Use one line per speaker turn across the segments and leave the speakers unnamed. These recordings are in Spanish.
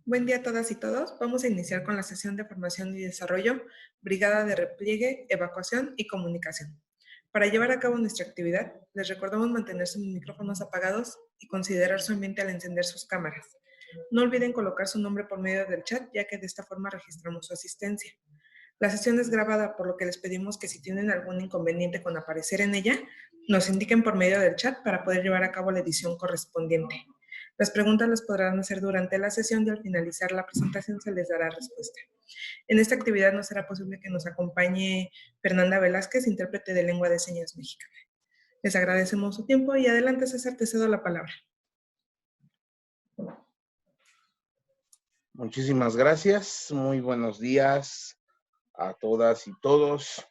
Buen día a todas y todos. Vamos a iniciar con la sesión de formación y desarrollo, brigada de repliegue, evacuación y comunicación. Para llevar a cabo nuestra actividad, les recordamos mantener sus micrófonos apagados y considerar su ambiente al encender sus cámaras. No olviden colocar su nombre por medio del chat, ya que de esta forma registramos su asistencia. La sesión es grabada, por lo que les pedimos que si tienen algún inconveniente con aparecer en ella, nos indiquen por medio del chat para poder llevar a cabo la edición correspondiente. Las preguntas las podrán hacer durante la sesión y al finalizar la presentación se les dará respuesta. En esta actividad no será posible que nos acompañe Fernanda Velázquez, intérprete de lengua de señas mexicana. Les agradecemos su tiempo y adelante, César, te cedo la palabra.
Muchísimas gracias. Muy buenos días a todas y todos.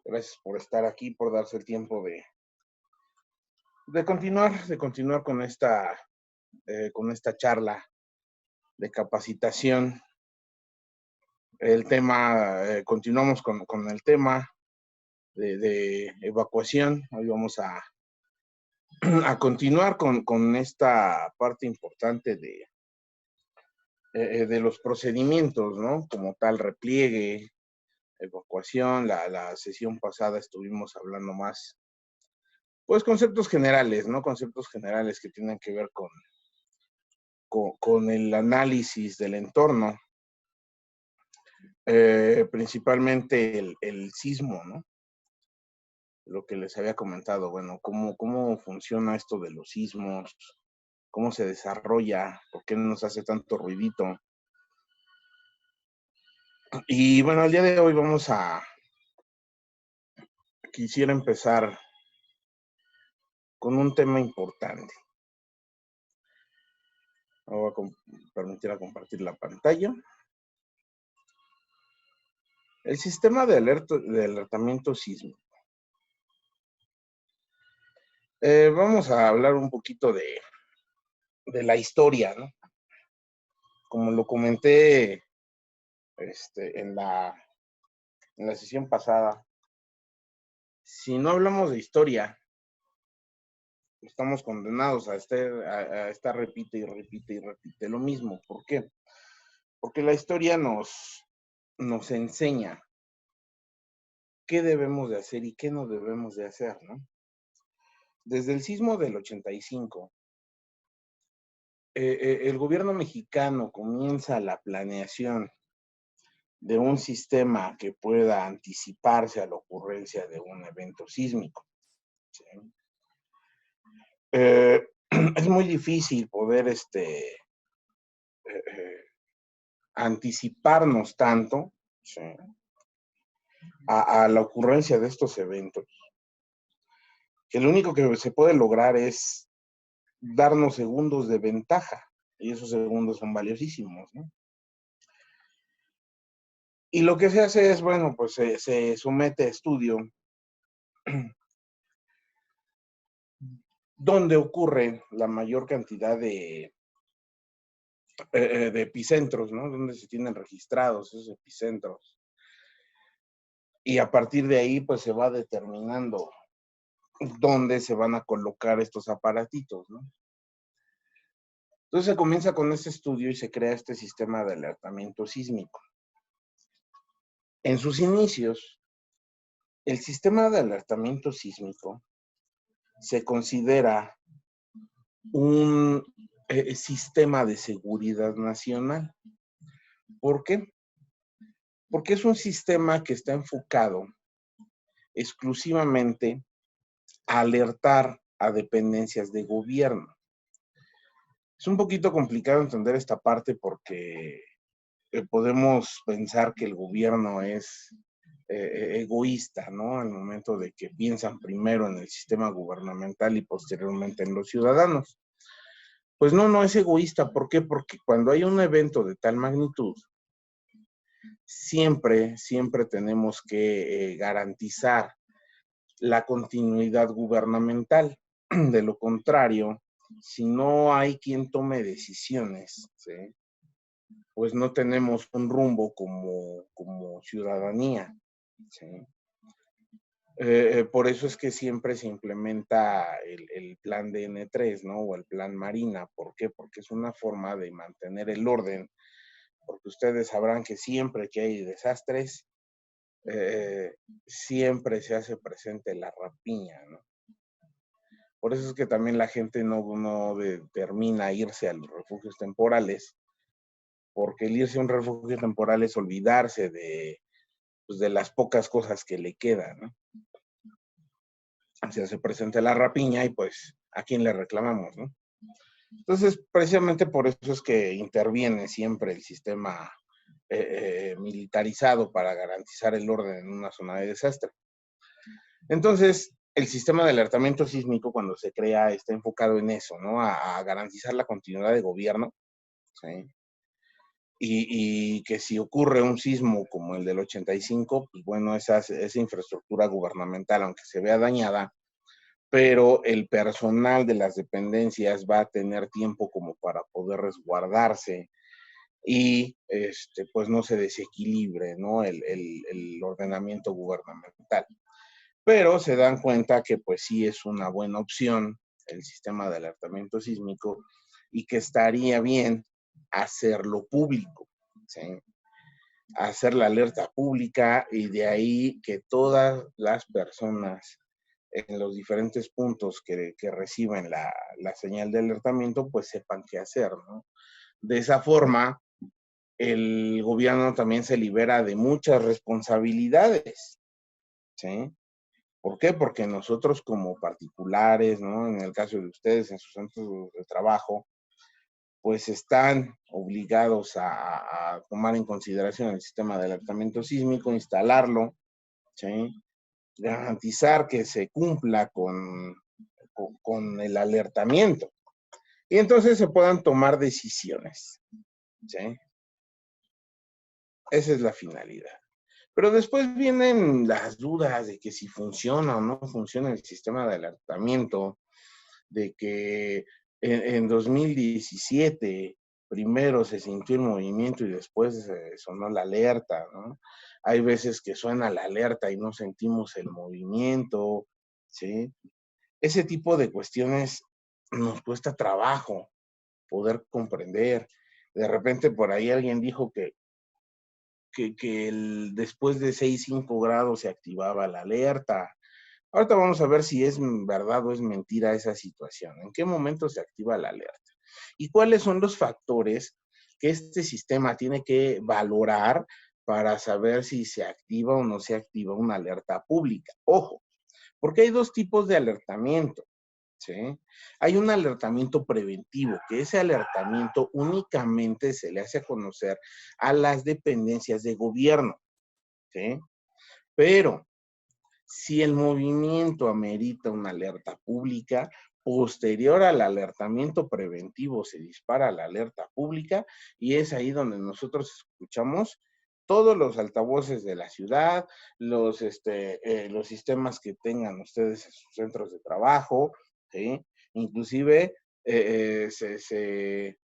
Gracias por estar aquí, por darse el tiempo de continuar con esta charla de capacitación. El tema, continuamos con el tema de evacuación. Hoy vamos a continuar con esta parte importante de los procedimientos, ¿no? Como tal, repliegue, evacuación. La sesión pasada estuvimos hablando más, pues, conceptos generales, ¿no? Conceptos generales que tienen que ver con el análisis del entorno, principalmente el sismo, ¿no? Lo que les había comentado, bueno, cómo funciona esto de los sismos, cómo se desarrolla, por qué nos hace tanto ruidito. Y bueno, el día de hoy quisiera empezar con un tema importante. Me voy a permitir compartir la pantalla. El sistema de alertamiento sísmico. Vamos a hablar un poquito de la historia, ¿no? Como lo comenté en la sesión pasada, si no hablamos de historia, estamos condenados a estar repite y repite y repite lo mismo. ¿Por qué? Porque la historia nos enseña qué debemos de hacer y qué no debemos de hacer, ¿no? Desde el sismo del 85, el gobierno mexicano comienza la planeación de un sistema que pueda anticiparse a la ocurrencia de un evento sísmico, ¿sí? Es muy difícil poder anticiparnos tanto, ¿sí?, a la ocurrencia de estos eventos, que lo único que se puede lograr es darnos segundos de ventaja, y esos segundos son valiosísimos, ¿no? Y lo que se hace es, bueno, pues se somete a estudio donde ocurre la mayor cantidad de epicentros, ¿no? Donde se tienen registrados esos epicentros. Y a partir de ahí, pues se va determinando dónde se van a colocar estos aparatitos, ¿no? Entonces se comienza con este estudio y se crea este sistema de alertamiento sísmico. En sus inicios, el sistema de alertamiento sísmico se considera un sistema de seguridad nacional. ¿Por qué? Porque es un sistema que está enfocado exclusivamente a alertar a dependencias de gobierno. Es un poquito complicado entender esta parte porque podemos pensar que el gobierno es egoísta, ¿no? Al momento de que piensan primero en el sistema gubernamental y posteriormente en los ciudadanos. Pues no es egoísta. ¿Por qué? Porque cuando hay un evento de tal magnitud, siempre tenemos que garantizar la continuidad gubernamental. De lo contrario, si no hay quien tome decisiones, ¿sí?, pues no tenemos un rumbo como ciudadanía, ¿sí? Por eso es que siempre se implementa el plan de N3, ¿no? O el plan Marina. ¿Por qué? Porque es una forma de mantener el orden, porque ustedes sabrán que siempre que hay desastres, siempre se hace presente la rapiña, ¿no? Por eso es que también la gente no determina irse a los refugios temporales, porque el irse a un refugio temporal es olvidarse pues, de las pocas cosas que le quedan, ¿no? Se hace presente la rapiña y pues, ¿a quién le reclamamos, no? Entonces, precisamente por eso es que interviene siempre el sistema militarizado para garantizar el orden en una zona de desastre. Entonces, el sistema de alertamiento sísmico, cuando se crea, está enfocado en eso, ¿no? A garantizar la continuidad de gobierno, ¿sí? Y que si ocurre un sismo como el del 85, pues bueno, esa infraestructura gubernamental, aunque se vea dañada, pero el personal de las dependencias va a tener tiempo como para poder resguardarse y pues no se desequilibre, ¿no? El ordenamiento gubernamental. Pero se dan cuenta que pues sí es una buena opción el sistema de alertamiento sísmico y que estaría bien hacerlo público, ¿sí? Hacer la alerta pública y de ahí que todas las personas en los diferentes puntos que reciben la señal de alertamiento, pues sepan qué hacer, ¿no? De esa forma, el gobierno también se libera de muchas responsabilidades, ¿sí? ¿Por qué? Porque nosotros como particulares, ¿no? En el caso de ustedes, en sus centros de trabajo, pues están obligados a tomar en consideración el sistema de alertamiento sísmico, instalarlo, ¿sí? Garantizar que se cumpla con el alertamiento y entonces se puedan tomar decisiones, ¿sí? Esa es la finalidad. Pero después vienen las dudas de que si funciona o no funciona el sistema de alertamiento, de que en 2017 primero se sintió el movimiento y después sonó la alerta, ¿no? Hay veces que suena la alerta y no sentimos el movimiento, ¿sí? Ese tipo de cuestiones nos cuesta trabajo poder comprender. De repente por ahí alguien dijo que después de 6, 5 grados se activaba la alerta. Ahorita vamos a ver si es verdad o es mentira esa situación. ¿En qué momento se activa la alerta? ¿Y cuáles son los factores que este sistema tiene que valorar para saber si se activa o no se activa una alerta pública? Ojo, porque hay dos tipos de alertamiento, ¿sí? Hay un alertamiento preventivo, que ese alertamiento únicamente se le hace a conocer a las dependencias de gobierno, ¿sí? Pero si el movimiento amerita una alerta pública, posterior al alertamiento preventivo se dispara la alerta pública y es ahí donde nosotros escuchamos todos los altavoces de la ciudad, los sistemas que tengan ustedes en sus centros de trabajo, ¿sí? Inclusive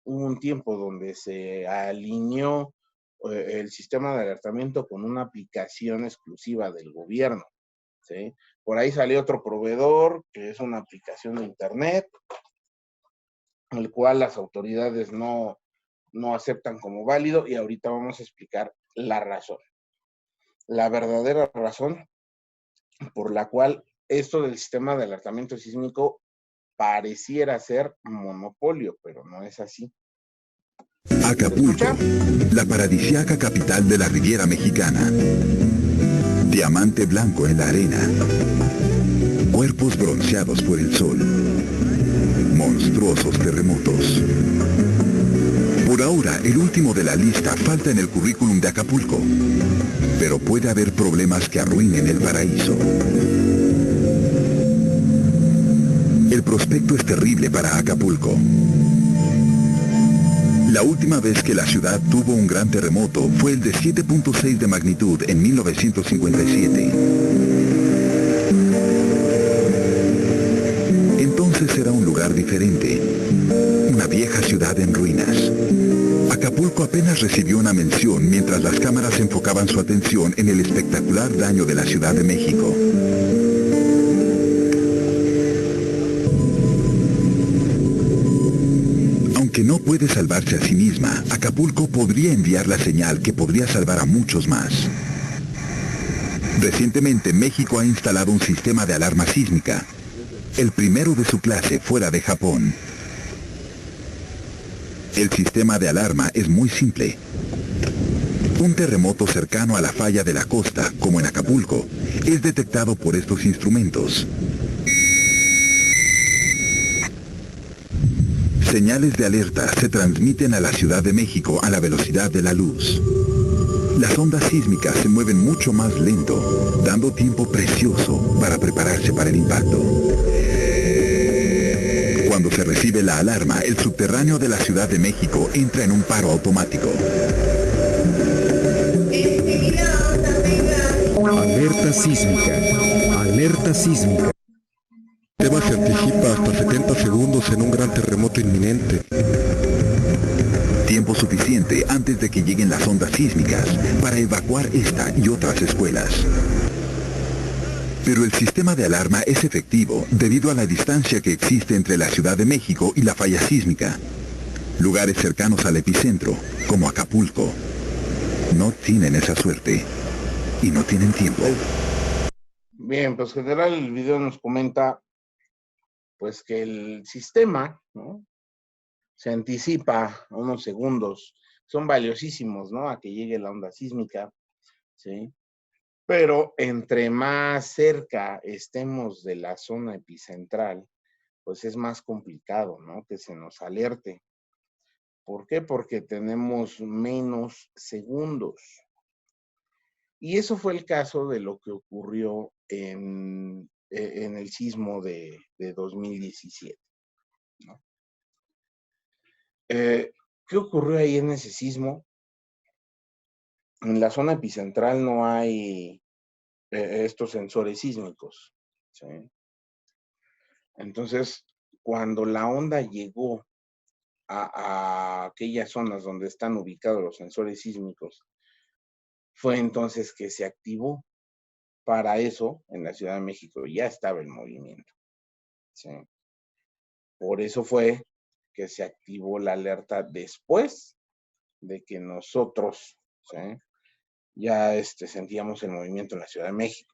hubo un tiempo donde se alineó el sistema de alertamiento con una aplicación exclusiva del gobierno, ¿sí? Por ahí salió otro proveedor, que es una aplicación de internet, el cual las autoridades no aceptan como válido y ahorita vamos a explicar la razón. La verdadera razón por la cual esto del sistema de alertamiento sísmico pareciera ser monopolio, pero no es así.
Acapulco, la paradisíaca capital de la Riviera Mexicana. Diamante blanco en la arena. Cuerpos bronceados por el sol. Monstruosos terremotos. Por ahora, el último de la lista falta en el currículum de Acapulco. Pero puede haber problemas que arruinen el paraíso. El prospecto es terrible para Acapulco. La última vez que la ciudad tuvo un gran terremoto fue el de 7.6 de magnitud en 1957. Entonces era un lugar diferente, una vieja ciudad en ruinas. Acapulco apenas recibió una mención mientras las cámaras enfocaban su atención en el espectacular daño de la Ciudad de México. aunque no puede salvarse a sí misma, Acapulco podría enviar la señal que podría salvar a muchos más. Recientemente, México ha instalado un sistema de alarma sísmica, el primero de su clase fuera de Japón. El sistema de alarma es muy simple. Un terremoto cercano a la falla de la costa, como en Acapulco, es detectado por estos instrumentos. Señales de alerta se transmiten a la Ciudad de México a la velocidad de la luz. Las ondas sísmicas se mueven mucho más lento, dando tiempo precioso para prepararse para el impacto. Cuando se recibe la alarma, el subterráneo de la Ciudad de México entra en un paro automático.
Alerta sísmica. Alerta sísmica. El sistema se anticipa hasta 70 segundos en un gran terremoto inminente.
Tiempo suficiente antes de que lleguen las ondas sísmicas para evacuar esta y otras escuelas. Pero el sistema de alarma es efectivo debido a la distancia que existe entre la Ciudad de México y la falla sísmica. Lugares cercanos al epicentro, como Acapulco, no tienen esa suerte y no tienen tiempo.
Bien, pues general el video nos comenta pues que el sistema, ¿no?, se anticipa unos segundos, son valiosísimos, ¿no?, a que llegue la onda sísmica, ¿sí? Pero entre más cerca estemos de la zona epicentral, pues es más complicado, ¿no?, que se nos alerte. ¿Por qué? Porque tenemos menos segundos. Y eso fue el caso de lo que ocurrió en el sismo de 2017, ¿no? ¿Qué ocurrió ahí en ese sismo? En la zona epicentral no hay estos sensores sísmicos, ¿sí? Entonces, cuando la onda llegó a aquellas zonas donde están ubicados los sensores sísmicos, fue entonces que se activó. Para eso, en la Ciudad de México ya estaba el movimiento, ¿sí? Por eso fue que se activó la alerta después de que nosotros, ¿sí?, ya sentíamos el movimiento en la Ciudad de México.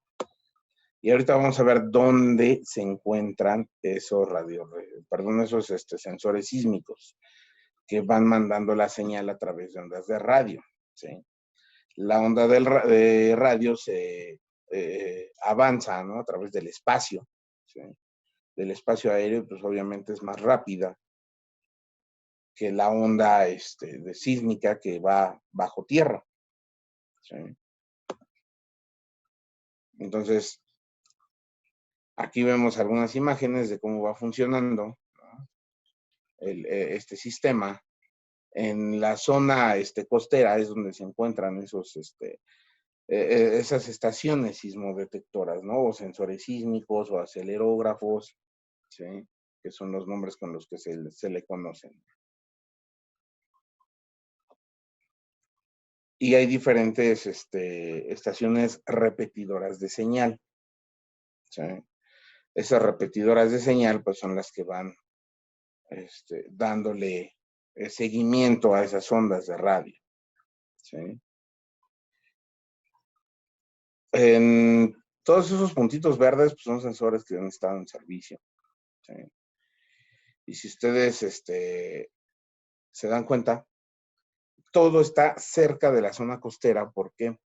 Y ahorita vamos a ver dónde se encuentran esos esos sensores sísmicos que van mandando la señal a través de ondas de radio, ¿sí? La onda de radio se avanza, ¿no?, a través del espacio, ¿sí? Del espacio aéreo, pues obviamente es más rápida que la onda de sísmica que va bajo tierra, ¿sí? Entonces, aquí vemos algunas imágenes de cómo va funcionando, ¿no?, este sistema. En la zona costera es donde se encuentran esas estaciones sismodetectoras, ¿no?, o sensores sísmicos o acelerógrafos, ¿sí?, que son los nombres con los que se le conocen. Y hay diferentes estaciones repetidoras de señal, ¿sí? Esas repetidoras de señal, pues, son las que van dándole seguimiento a esas ondas de radio, ¿sí? En todos esos puntitos verdes, pues, son sensores que han estado en servicio, ¿sí? Y si ustedes se dan cuenta, todo está cerca de la zona costera. ¿Por qué?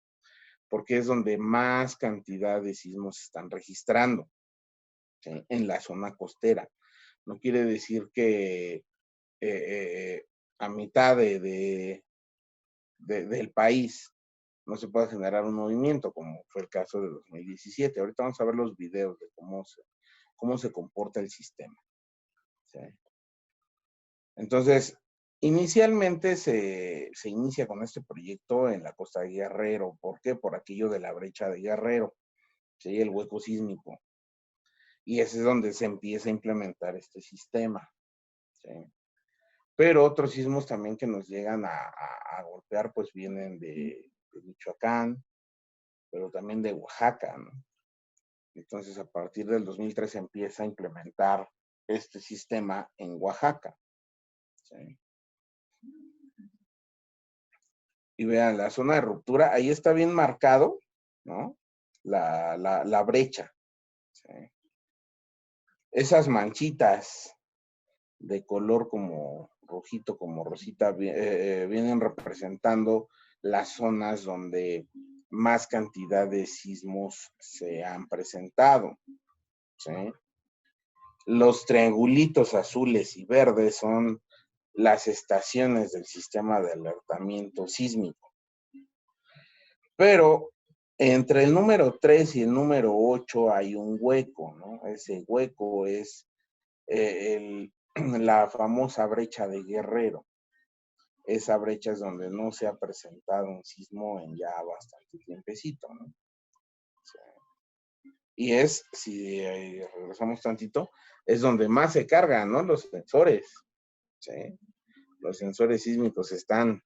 Porque es donde más cantidad de sismos se están registrando, ¿sí?, en la zona costera. No quiere decir que a mitad del país no se pueda generar un movimiento, como fue el caso de 2017. Ahorita vamos a ver los videos de cómo se comporta el sistema, ¿sí? Entonces, inicialmente se inicia con este proyecto en la costa de Guerrero. ¿Por qué? Por aquello de la brecha de Guerrero, ¿sí?, el hueco sísmico. Y ese es donde se empieza a implementar este sistema, ¿sí? Pero otros sismos también que nos llegan a golpear, pues vienen de Michoacán, pero también de Oaxaca, ¿no? Entonces, a partir del 2003 se empieza a implementar este sistema en Oaxaca, ¿sí? Y vean, la zona de ruptura, ahí está bien marcado, ¿no? La brecha. ¿Sí? Esas manchitas de color como rojito, como rosita, vienen representando las zonas donde más cantidad de sismos se han presentado. ¿Sí? Los triangulitos azules y verdes son las estaciones del sistema de alertamiento sísmico. Pero entre el número 3 y el número 8 hay un hueco, ¿no? Ese hueco es la famosa brecha de Guerrero. Esa brecha es donde no se ha presentado un sismo en ya bastante tiempecito, ¿no? O sea, y es, si regresamos tantito, es donde más se cargan, ¿no? Los sensores, ¿sí? Los sensores sísmicos están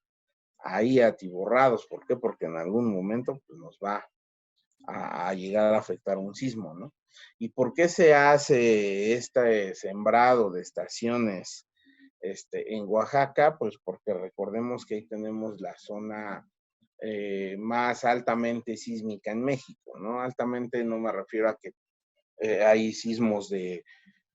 ahí atiborrados. ¿Por qué? Porque en algún momento pues, nos va a llegar a afectar un sismo, ¿no? ¿Y por qué se hace este sembrado de estaciones en Oaxaca? Pues porque recordemos que ahí tenemos la zona más altamente sísmica en México, ¿no? Altamente no me refiero a que hay sismos de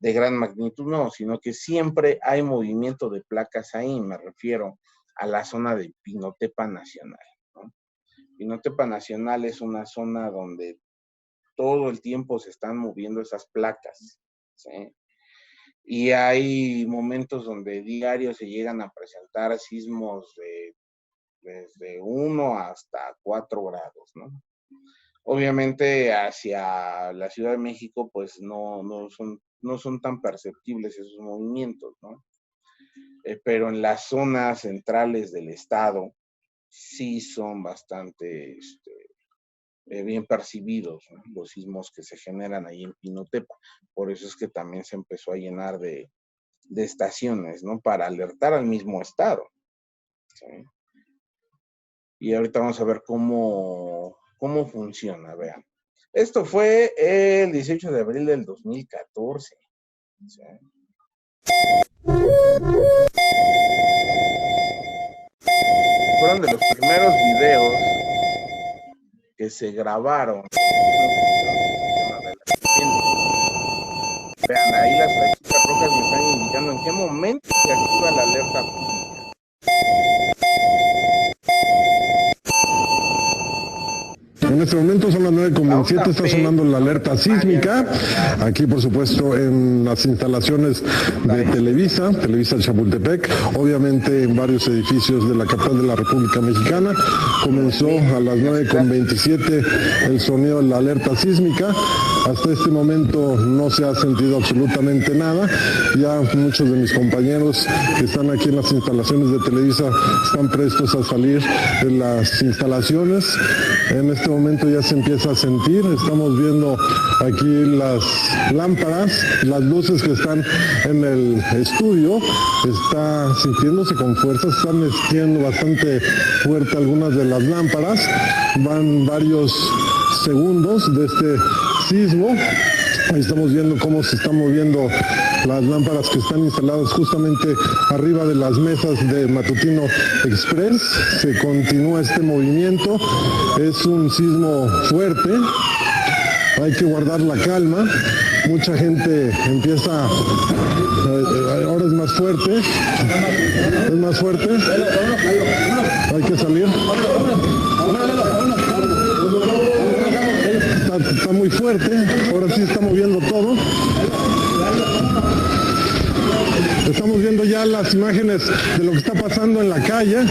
gran magnitud, no, sino que siempre hay movimiento de placas ahí, me refiero a la zona de Pinotepa Nacional, ¿no? Pinotepa Nacional es una zona donde todo el tiempo se están moviendo esas placas, ¿sí? Y hay momentos donde diario se llegan a presentar sismos desde 1 hasta 4 grados, ¿no? Obviamente hacia la Ciudad de México pues no son tan perceptibles esos movimientos, ¿no? Pero en las zonas centrales del estado sí son bastante bien percibidos, ¿no? Los sismos que se generan ahí en Pinotepa. Por eso es que también se empezó a llenar de estaciones, ¿no? Para alertar al mismo estado, ¿sí? Y ahorita vamos a ver cómo funciona, vean. Esto fue el 18 de abril del 2014. ¿Sí? Fueron de los primeros videos que se grabaron. Vean, ahí las flechitas rojas me están indicando en qué momento se activa la alerta pública.
En este momento son las 9:27, está sonando la alerta sísmica. Aquí, por supuesto, en las instalaciones de Televisa Chapultepec, obviamente en varios edificios de la capital de la República Mexicana. Comenzó a las 9:27 el sonido de la alerta sísmica. Hasta este momento no se ha sentido absolutamente nada. Ya muchos de mis compañeros que están aquí en las instalaciones de Televisa están prestos a salir de las instalaciones. En este momento ya se empieza a sentir, estamos viendo aquí las lámparas, las luces que están en el estudio, está sintiéndose con fuerza, están metiendo bastante fuerte algunas de las lámparas, van varios segundos de este sismo. Ahí estamos viendo cómo se están moviendo las lámparas que están instaladas justamente arriba de las mesas de Matutino Express. Se continúa este movimiento. Es un sismo fuerte. Hay que guardar la calma. Mucha gente empieza... ahora es más fuerte. Es más fuerte. Hay que salir. Está muy fuerte, ahora sí está moviendo todo. Estamos viendo ya las imágenes de lo que está pasando en la calle.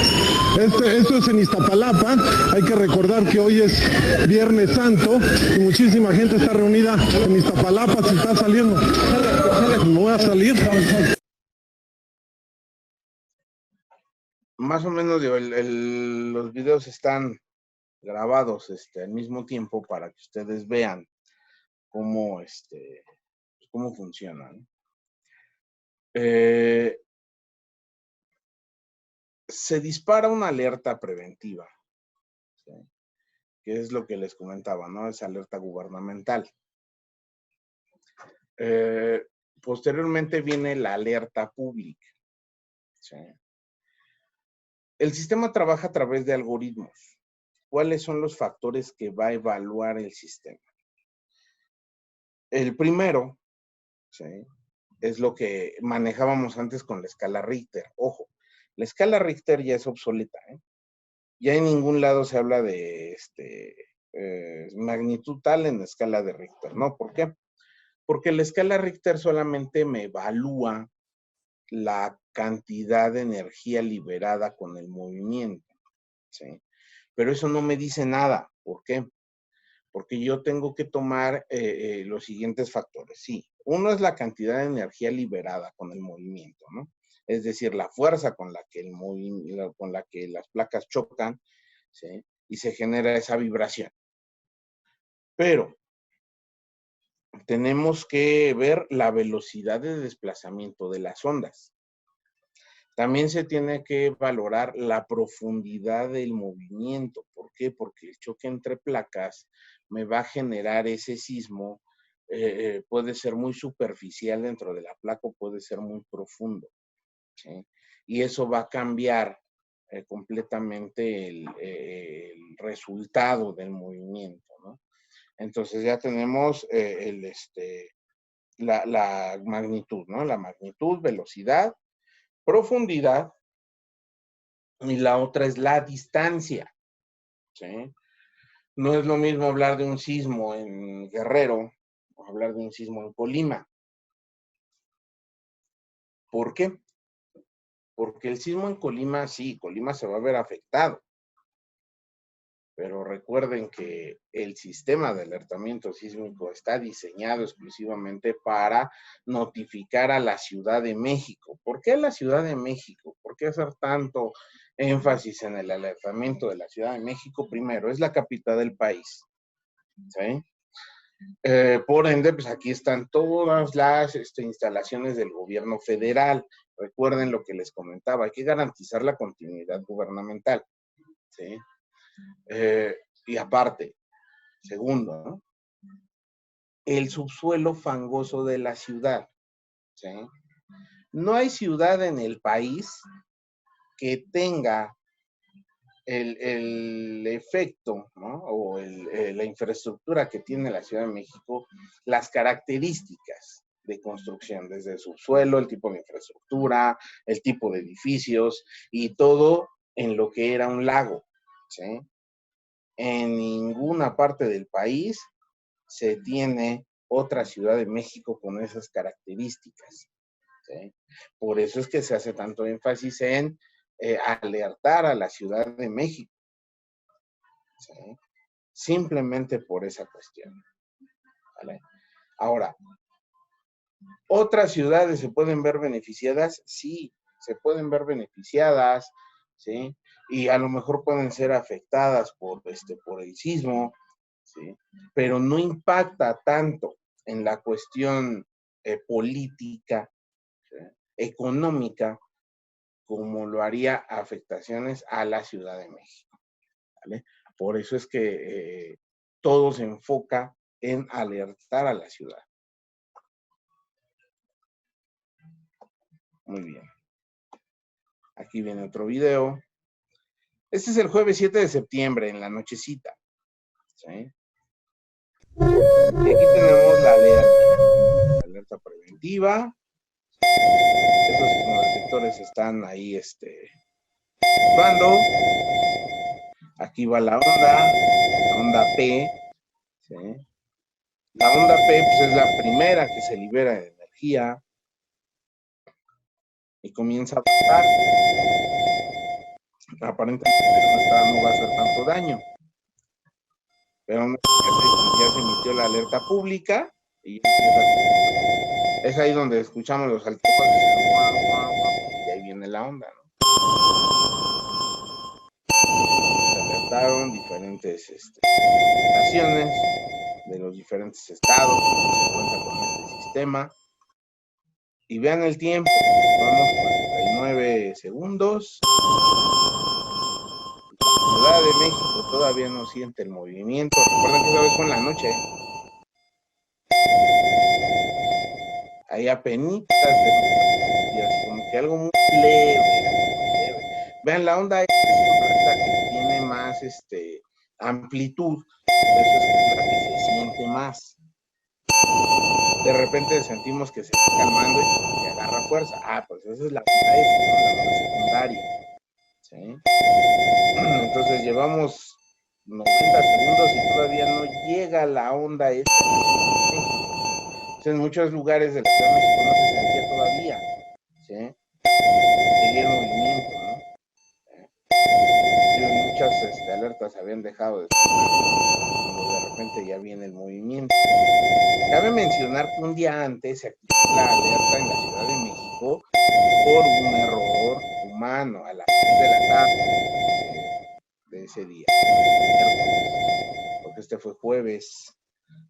Esto es en Iztapalapa. Hay que recordar que hoy es Viernes Santo y muchísima gente está reunida en Iztapalapa. Se está saliendo. No voy a salir.
Más o menos, digo, los videos están grabados al mismo tiempo para que ustedes vean cómo cómo funciona, ¿no? Se dispara una alerta preventiva, ¿sí? Que es lo que les comentaba, ¿no? Es alerta gubernamental. Posteriormente viene la alerta pública, ¿sí? El sistema trabaja a través de algoritmos. ¿Cuáles son los factores que va a evaluar el sistema? El primero, ¿sí?, es lo que manejábamos antes con la escala Richter. Ojo, la escala Richter ya es obsoleta, ¿eh? Ya en ningún lado se habla de magnitud tal en la escala de Richter, ¿no? ¿Por qué? Porque la escala Richter solamente me evalúa la cantidad de energía liberada con el movimiento, ¿sí? Pero eso no me dice nada. ¿Por qué? Porque yo tengo que tomar los siguientes factores. Sí, uno es la cantidad de energía liberada con el movimiento, ¿no? Es decir, la fuerza con la que las placas chocan, ¿sí?, y se genera esa vibración. Pero tenemos que ver la velocidad de desplazamiento de las ondas. También se tiene que valorar la profundidad del movimiento. ¿Por qué? Porque el choque entre placas me va a generar ese sismo. Puede ser muy superficial dentro de la placa o puede ser muy profundo, ¿sí? Y eso va a cambiar completamente el resultado del movimiento, ¿no? Entonces ya tenemos la magnitud, ¿no? La magnitud, velocidad, profundidad, y la otra es la distancia, ¿sí? No es lo mismo hablar de un sismo en Guerrero o hablar de un sismo en Colima. ¿Por qué? Porque el sismo en Colima, sí, Colima se va a ver afectado. Pero recuerden que el sistema de alertamiento sísmico está diseñado exclusivamente para notificar a la Ciudad de México. ¿Por qué la Ciudad de México? ¿Por qué hacer tanto énfasis en el alertamiento de la Ciudad de México? Primero, es la capital del país, ¿sí? Por ende, pues aquí están todas las instalaciones del gobierno federal. Recuerden lo que les comentaba, hay que garantizar la continuidad gubernamental, ¿sí? Y aparte, segundo, ¿no?, el subsuelo fangoso de la ciudad, ¿sí? No hay ciudad en el país que tenga el efecto, ¿no?, o la infraestructura que tiene la Ciudad de México, las características de construcción, desde el subsuelo, el tipo de infraestructura, el tipo de edificios y todo en lo que era un lago, ¿sí? En ninguna parte del país se tiene otra Ciudad de México con esas características, ¿sí? Por eso es que se hace tanto énfasis en alertar a la Ciudad de México, ¿sí? Simplemente por esa cuestión, ¿vale? Ahora, ¿otras ciudades se pueden ver beneficiadas? Sí, se pueden ver beneficiadas, ¿sí? Y a lo mejor pueden ser afectadas por el sismo, ¿sí? Pero no impacta tanto en la cuestión política, ¿sí?, económica, como lo haría afectaciones a la Ciudad de México, ¿vale? Por eso es que todo se enfoca en alertar a la ciudad. Muy bien. Aquí viene otro video. Este es el jueves 7 de septiembre, en la nochecita, ¿sí? Y aquí tenemos la alerta preventiva. Esos detectores están ahí actuando. Aquí va la onda P, ¿sí? La onda P, pues, es la primera que se libera de energía y comienza a bajar. Aparentemente no va a hacer tanto daño. Pero ya se emitió la alerta pública y es ahí donde escuchamos los altavoces, y ahí viene la onda, ¿no? Se alertaron diferentes estaciones de los diferentes estados donde se cuenta con este sistema. Y vean el tiempo, vamos 49 segundos. La Ciudad de México todavía no siente el movimiento. Recuerden que esa vez fue en la noche. Ahí apenitas, y así como que algo muy leve. Vean, la onda S siempre es la que tiene más amplitud, por eso es que es la que se siente más. De repente sentimos que se está calmando y que agarra fuerza. Pues esa es la onda S, ¿no? La onda secundaria. ¿Sí? Entonces llevamos 90 segundos y todavía no llega la onda S a la Ciudad de México. Entonces, en muchos lugares de la Ciudad de México no se sentía todavía. ¿Sí? Seguía el movimiento, ¿no? Muchas alertas habían dejado de sonar cuando de repente ya viene el movimiento. Cabe mencionar que un día antes se activó la alerta en la Ciudad de México por un error humano a las 6 de la tarde de ese día, porque este fue jueves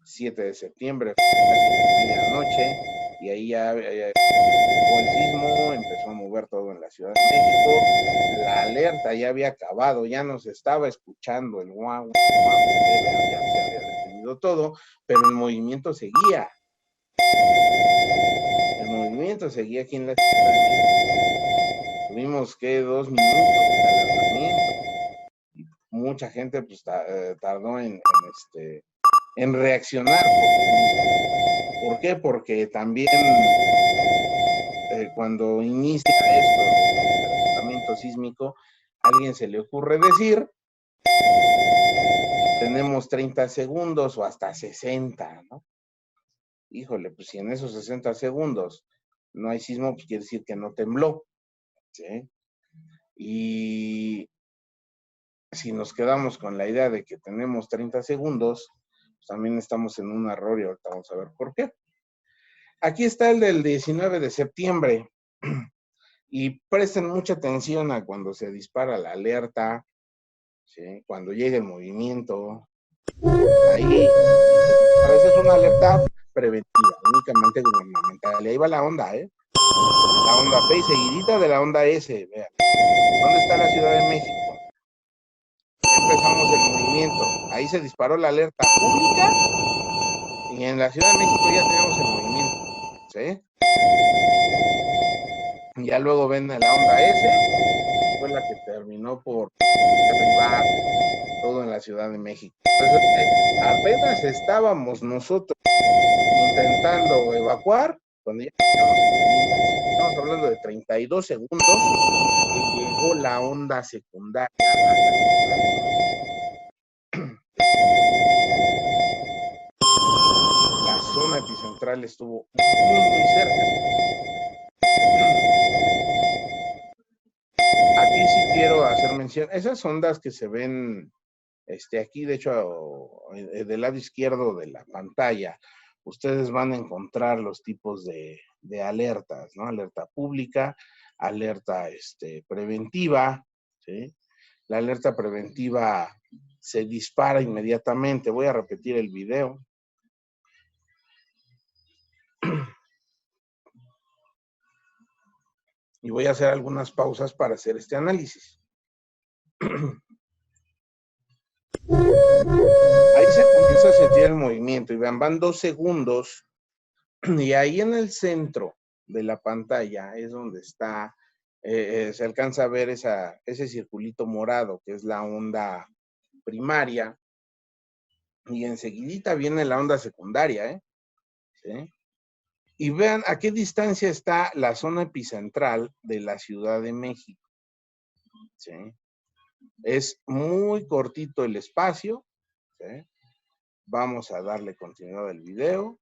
7 de septiembre, casi medianoche, y ahí ya llegó el sismo, empezó a mover todo en la Ciudad de México, la alerta ya había acabado, ya nos estaba escuchando el guau, ya se había detenido todo, pero el movimiento seguía. El movimiento seguía aquí en la Ciudad de México. Tuvimos que 2 minutos de alertamiento. Y mucha gente pues tardó en reaccionar. ¿Por qué? Porque también cuando inicia esto del alertamiento sísmico, a alguien se le ocurre decir, tenemos 30 segundos o hasta 60, ¿no? Híjole, pues si en esos 60 segundos no hay sismo, pues quiere decir que no tembló, ¿sí? Y si nos quedamos con la idea de que tenemos 30 segundos, pues también estamos en un error y ahorita vamos a ver por qué. Aquí está el del 19 de septiembre. Y presten mucha atención a cuando se dispara la alerta, ¿sí? Cuando llega el movimiento. Ahí, a veces es una alerta preventiva, únicamente gubernamental. Y ahí va la onda, ¿eh? La onda P y seguidita de la onda S, vean. ¿Dónde está la Ciudad de México? Ya empezamos el movimiento. Ahí se disparó la alerta pública y en la Ciudad de México ya tenemos el movimiento, ¿sí? Ya luego ven la onda S, fue la que terminó por derribar todo en la Ciudad de México. Entonces, apenas estábamos nosotros intentando evacuar, cuando ya estamos hablando de 32 segundos, que llegó la onda secundaria a la Ciudad de México. La zona epicentral estuvo muy cerca. Aquí sí quiero hacer mención, esas ondas que se ven aquí, de hecho, del lado izquierdo de la pantalla, ustedes van a encontrar los tipos de alertas, ¿no? Alerta pública, alerta preventiva, ¿sí? La alerta preventiva se dispara inmediatamente. Voy a repetir el video. Y voy a hacer algunas pausas para hacer este análisis. Ahí se comienza a sentir el movimiento y vean, van 2 segundos y ahí en el centro de la pantalla es donde está, se alcanza a ver ese circulito morado que es la onda primaria y enseguidita viene la onda secundaria, ¿eh? ¿Sí? Y vean a qué distancia está la zona epicentral de la Ciudad de México, ¿sí? Es muy cortito el espacio, ¿sí? Vamos a darle continuidad al video.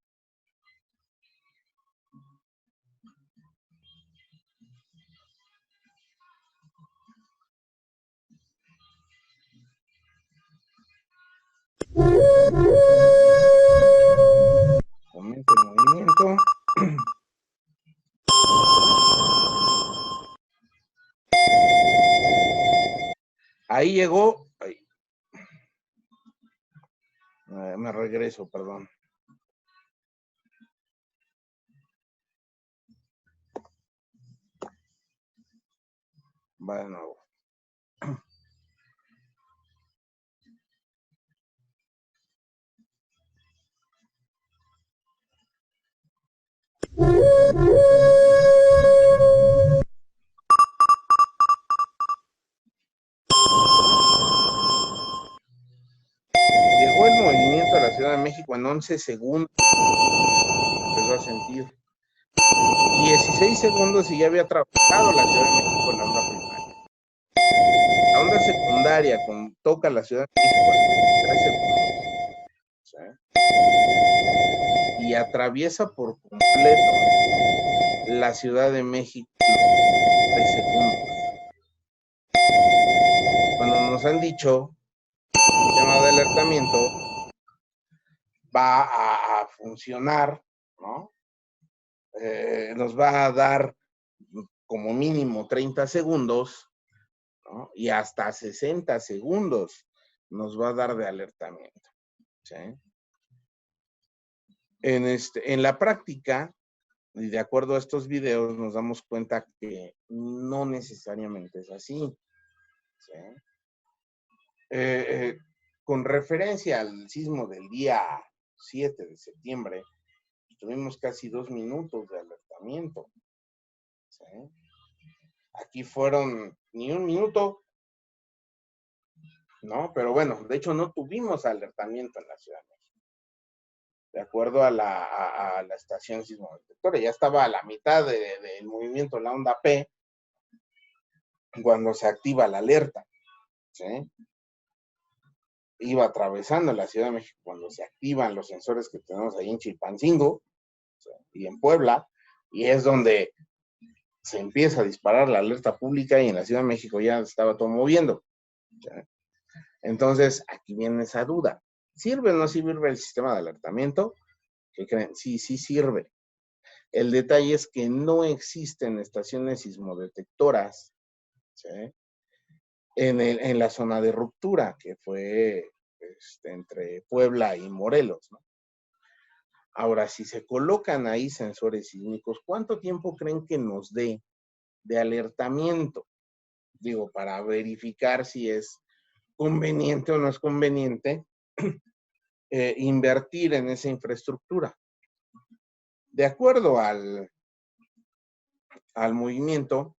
Comienza el movimiento. Ahí llegó. Ay. Me regreso, perdón. Va de nuevo. Ciudad de México en 11 segundos. Empezó a sentir. 16 segundos y ya había atravesado la Ciudad de México en la onda primaria. La onda secundaria toca la Ciudad de México en 3 segundos. ¿Sí? Y atraviesa por completo la Ciudad de México en 3 segundos. Cuando nos han dicho que el sistema de alertamiento va a funcionar, ¿no? Nos va a dar como mínimo 30 segundos, ¿no? Y hasta 60 segundos nos va a dar de alertamiento. ¿Sí? En la práctica, y de acuerdo a estos videos, nos damos cuenta que no necesariamente es así. ¿Sí? Con referencia al sismo del día 7 de septiembre, tuvimos casi 2 minutos de alertamiento. ¿Sí? Aquí fueron ni 1 minuto, ¿no? Pero bueno, de hecho no tuvimos alertamiento en la Ciudad de México. De acuerdo a la estación sismodetectora, ya estaba a la mitad del movimiento, la onda P, cuando se activa la alerta. ¿Sí? Iba atravesando la Ciudad de México cuando se activan los sensores que tenemos ahí en Chilpancingo, ¿sí? Y en Puebla, y es donde se empieza a disparar la alerta pública y en la Ciudad de México ya estaba todo moviendo. ¿Sí? Entonces, aquí viene esa duda. ¿Sirve o no sirve el sistema de alertamiento? ¿Qué creen? Sí, sí sirve. El detalle es que no existen estaciones sismodetectoras, ¿sí? En la zona de ruptura, que fue entre Puebla y Morelos, ¿no? Ahora, si se colocan ahí sensores sísmicos, ¿cuánto tiempo creen que nos dé de alertamiento? Digo, para verificar si es conveniente o no es conveniente invertir en esa infraestructura. De acuerdo al movimiento,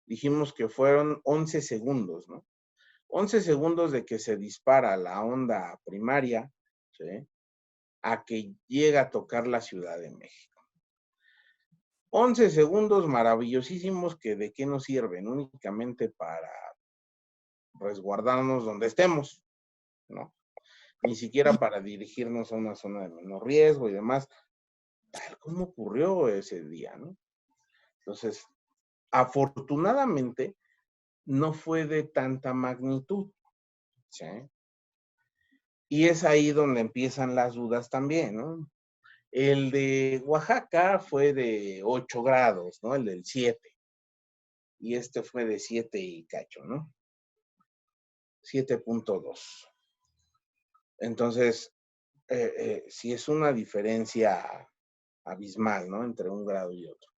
dijimos que fueron 11 segundos, ¿no? 11 segundos de que se dispara la onda primaria, ¿sí? A que llega a tocar la Ciudad de México. 11 segundos maravillosísimos que de qué nos sirven, únicamente para resguardarnos donde estemos, ¿no? Ni siquiera para dirigirnos a una zona de menor riesgo y demás, tal como ocurrió ese día, ¿no? Entonces, afortunadamente, no fue de tanta magnitud, ¿sí? Y es ahí donde empiezan las dudas también, ¿no? El de Oaxaca fue de 8 grados, ¿no? El del 7. Y este fue de 7 y cacho, ¿no? 7.2. Entonces, sí es una diferencia abismal, ¿no? Entre un grado y otro.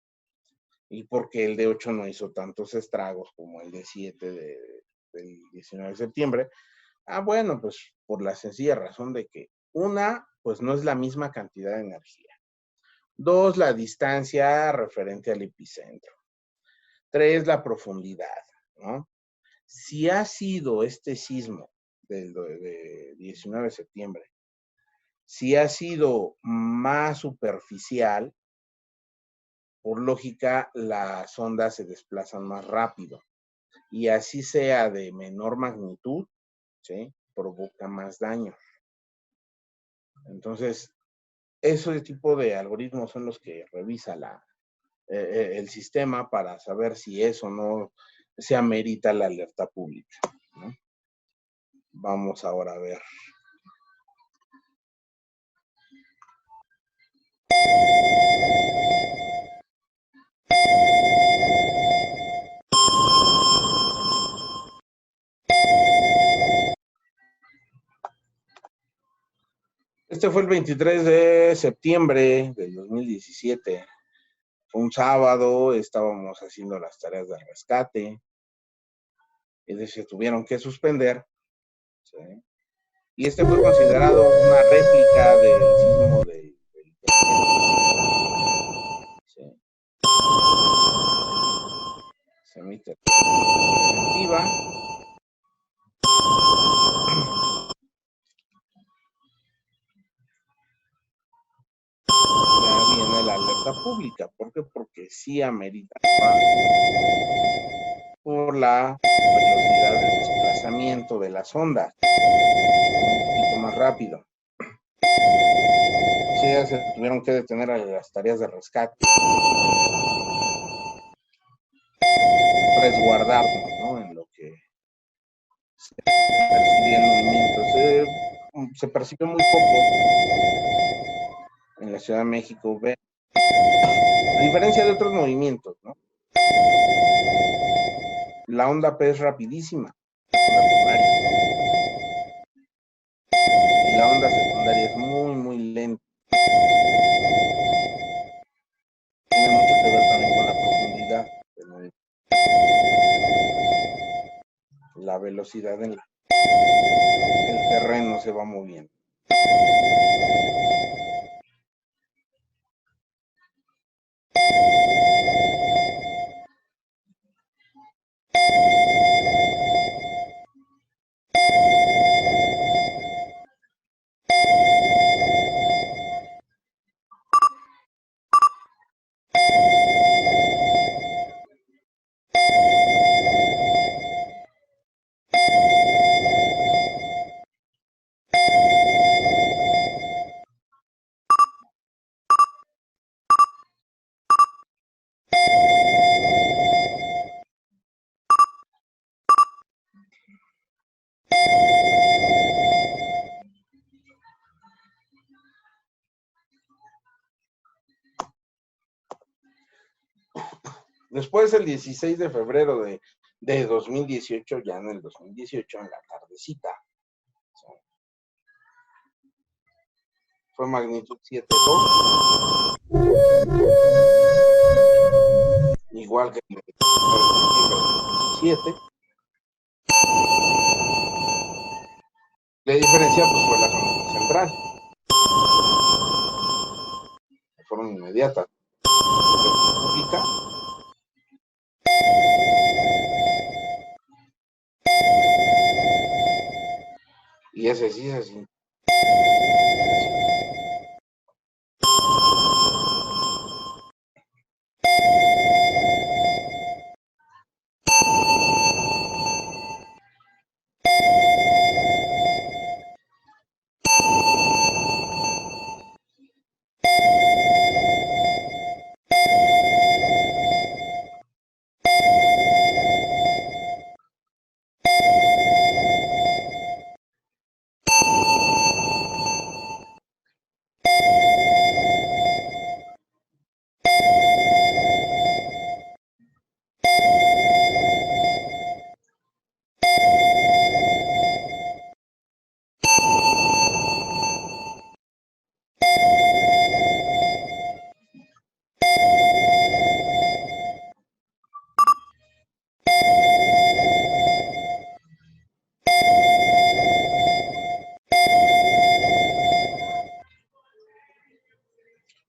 Y porque el de 8 no hizo tantos estragos como el de 7 del 19 de septiembre. Bueno, pues por la sencilla razón de que una, pues no es la misma cantidad de energía. 2, la distancia referente al epicentro. 3, la profundidad, ¿no? Si ha sido este sismo de 19 de septiembre, si ha sido más superficial, por lógica, las ondas se desplazan más rápido. Y así sea de menor magnitud, ¿sí? Provoca más daño. Entonces, ese tipo de algoritmos son los que revisa el sistema para saber si eso no se amerita la alerta pública, ¿no? Vamos ahora a ver. Este fue el 23 de septiembre del 2017. Fue un sábado, estábamos haciendo las tareas de rescate y se tuvieron que suspender, ¿sí? Y este fue considerado una réplica del sismo del 300. ¿Sí? Se emite preventiva. alerta pública. ¿Por qué? Porque sí amerita por la velocidad de desplazamiento de las ondas, un poquito más rápido. Sí, ya se tuvieron que detener a las tareas de rescate, resguardarnos, ¿no? En lo que se percibía el movimiento. Se percibe muy poco en la Ciudad de México, a diferencia de otros movimientos, ¿no? La onda P es rapidísima, la onda primaria, y la onda secundaria es muy, muy lenta. Tiene mucho que ver también con la profundidad del movimiento, la velocidad en la que el terreno se va moviendo. Después, el 16 de febrero de 2018, ya en el 2018, en la tardecita, fue magnitud 7.2, igual que el 19 de septiembre de 2017. La diferencia pues fue la zona central, de forma inmediata. Pública. Y ese sí es así.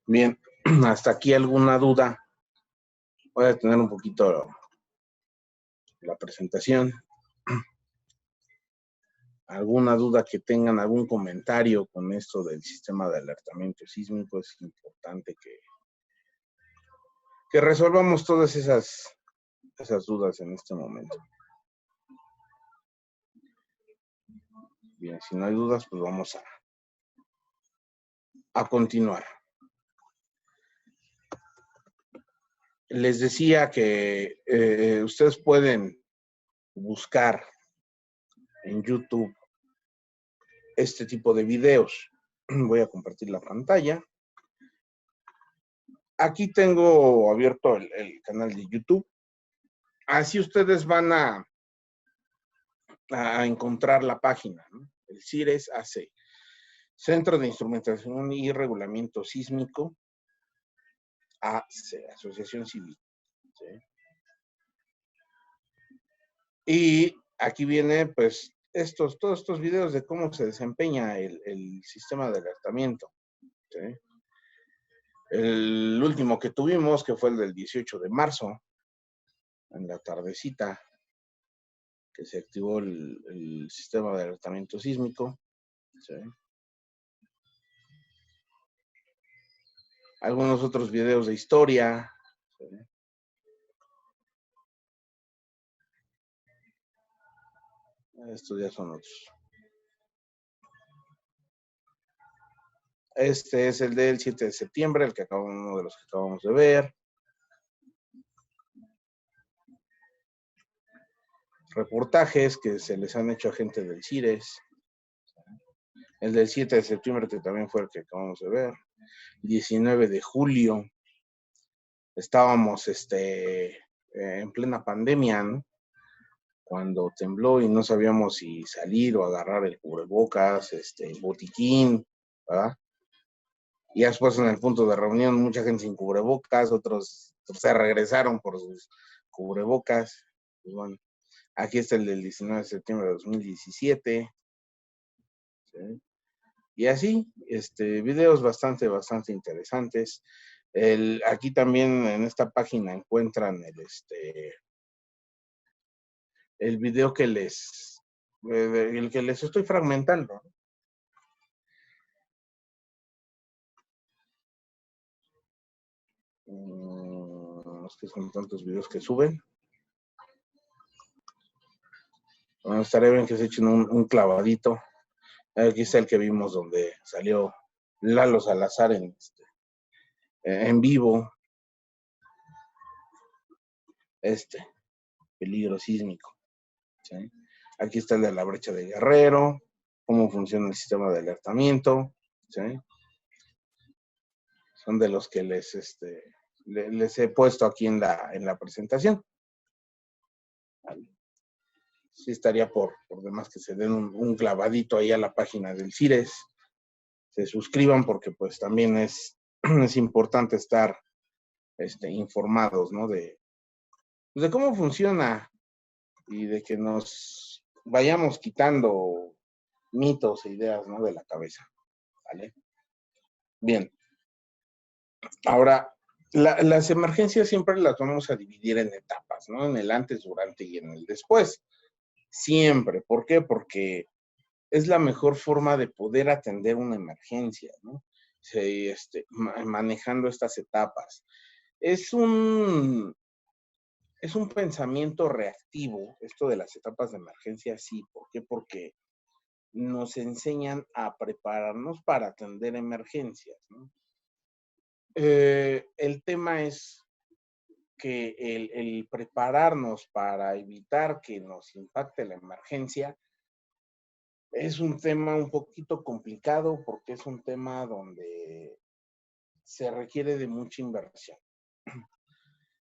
Bien, hasta aquí alguna duda. Voy a tener un poquito la presentación. ¿Alguna duda que tengan, algún comentario con esto del sistema de alertamiento sísmico? Es importante que resolvamos todas esas dudas en este momento. Bien, si no hay dudas, pues vamos a continuar. Les decía que ustedes pueden buscar en YouTube este tipo de videos. Voy a compartir la pantalla. Aquí tengo abierto el canal de YouTube. Así ustedes van a encontrar la página, ¿no? El CIRES AC, Centro de Instrumentación y Regulamiento Sísmico, AC, Asociación Civil. ¿Sí? Y aquí viene, pues, todos estos videos de cómo se desempeña el sistema de alertamiento. ¿Sí? El último que tuvimos, que fue el del 18 de marzo, en la tardecita, que se activó el sistema de alertamiento sísmico. ¿Sí? algunos otros videos de historia. ¿Sí? Estos ya son otros. Este es el del 7 de septiembre, uno de los que acabamos de ver. Reportajes que se les han hecho a gente del CIRES. El del 7 de septiembre, que también fue el que acabamos de ver. 19 de julio. Estábamos en plena pandemia, ¿no? Cuando tembló y no sabíamos si salir o agarrar el cubrebocas, el botiquín, ¿verdad? Y después en el punto de reunión, mucha gente sin cubrebocas, otros se regresaron por sus cubrebocas. Pues bueno, aquí está el del 19 de septiembre de 2017. ¿Sí? Y así, videos bastante interesantes. Aquí también en esta página encuentran el video que el que les estoy fragmentando. Es que son tantos videos que suben. Bueno, estaría bien que se echen un clavadito. Aquí está el que vimos donde salió Lalo Salazar en vivo. Peligro sísmico. ¿Sí? Aquí está el de la brecha de Guerrero, cómo funciona el sistema de alertamiento. ¿Sí? Son de los que les he puesto aquí en la presentación. ¿Vale? Sí estaría por demás que se den un clavadito ahí a la página del CIRES, se suscriban porque pues también es importante estar informados, ¿no? De cómo funciona y de que nos vayamos quitando mitos e ideas, ¿no? De la cabeza, ¿vale? Bien. Ahora, las emergencias siempre las vamos a dividir en etapas, ¿no? En el antes, durante y en el después. Siempre. ¿Por qué? Porque es la mejor forma de poder atender una emergencia, ¿no? Manejando estas etapas. Es un pensamiento reactivo, esto de las etapas de emergencia, sí. ¿Por qué? Porque nos enseñan a prepararnos para atender emergencias, ¿no? El tema es que el prepararnos para evitar que nos impacte la emergencia es un tema un poquito complicado porque es un tema donde se requiere de mucha inversión.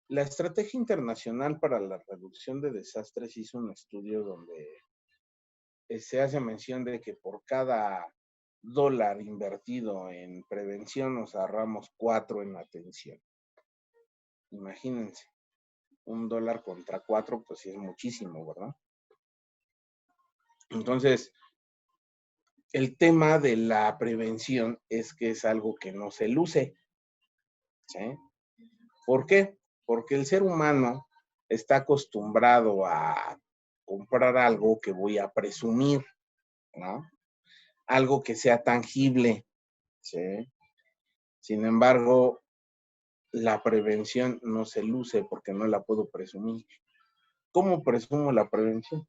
La Estrategia Internacional para la Reducción de Desastres hizo un estudio donde se hace mención de que por cada $1 invertido en prevención nos ahorramos 4 en atención. Imagínense, $1 contra 4, pues sí es muchísimo, ¿verdad? Entonces, el tema de la prevención es que es algo que no se luce, ¿sí? ¿Por qué? Porque el ser humano está acostumbrado a comprar algo que voy a presumir, ¿no? Algo que sea tangible, ¿sí? Sin embargo, la prevención no se luce porque no la puedo presumir. ¿Cómo presumo la prevención?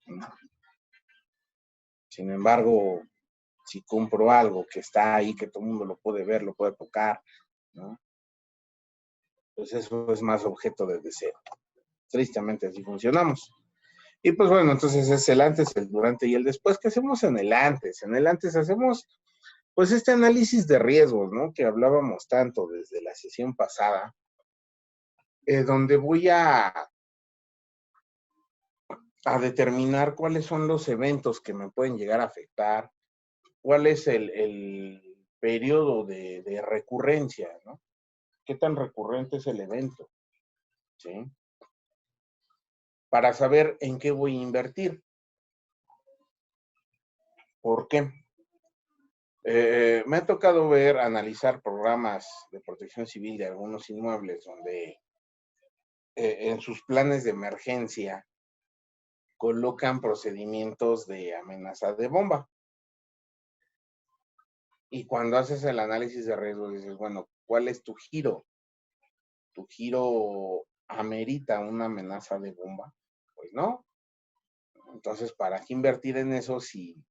¿No? Sin embargo, si compro algo que está ahí, que todo el mundo lo puede ver, lo puede tocar, ¿no? Pues eso es más objeto de deseo. Tristemente así funcionamos. Y pues bueno, entonces es el antes, el durante y el después. ¿Qué hacemos en el antes? En el antes hacemos pues este análisis de riesgos, ¿no? Que hablábamos tanto desde la sesión pasada, donde voy a determinar cuáles son los eventos que me pueden llegar a afectar, cuál es el periodo de recurrencia, ¿no? ¿Qué tan recurrente es el evento? ¿Sí? Para saber en qué voy a invertir. ¿Por qué? Me ha tocado analizar programas de protección civil de algunos inmuebles donde en sus planes de emergencia colocan procedimientos de amenaza de bomba. Y cuando haces el análisis de riesgo dices, bueno, ¿Cuál es tu giro? ¿Tu giro amerita una amenaza de bomba? Pues no. Entonces, ¿para qué invertir en eso si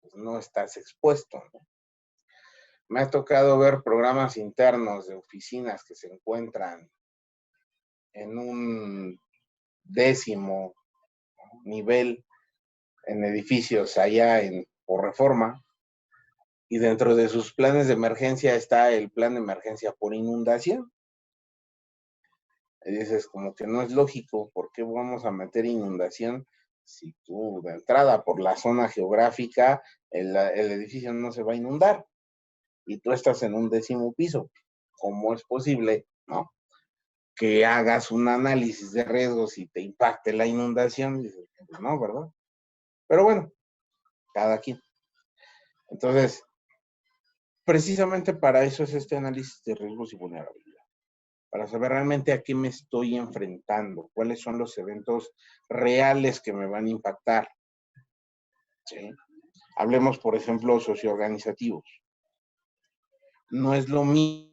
pues, no estás expuesto, ¿no? Me ha tocado ver programas internos de oficinas que se encuentran en un 10º nivel en edificios allá por Reforma, y dentro de sus planes de emergencia está el plan de emergencia por inundación. Y dices, como que no es lógico, ¿por qué vamos a meter inundación si tú de entrada por la zona geográfica el edificio no se va a inundar y tú estás en un 10º piso? ¿Cómo es posible, no, que hagas un análisis de riesgos y te impacte la inundación? Dices, pues no, ¿verdad? Pero bueno, cada quien. Entonces, precisamente para eso es este análisis de riesgos y vulnerabilidad, para saber realmente a qué me estoy enfrentando, cuáles son los eventos reales que me van a impactar, ¿sí? Hablemos, por ejemplo, socioorganizativos. No es lo mismo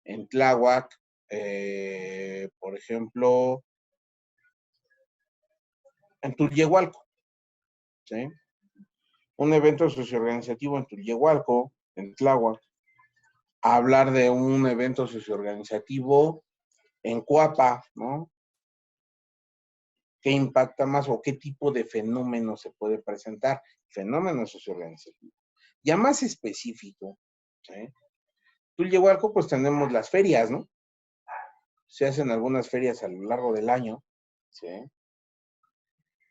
en Tláhuac, por ejemplo, en Tulyehualco, ¿sí? Un evento socioorganizativo en Tulyehualco, en Tláhuac, hablar de un evento socioorganizativo en Coapa, ¿no? ¿Qué impacta más o qué tipo de fenómeno se puede presentar? Fenómeno socioorganizativo. Ya más específico, ¿sí? Tulyehualco, pues tenemos las ferias, ¿no? Se hacen algunas ferias a lo largo del año, ¿sí?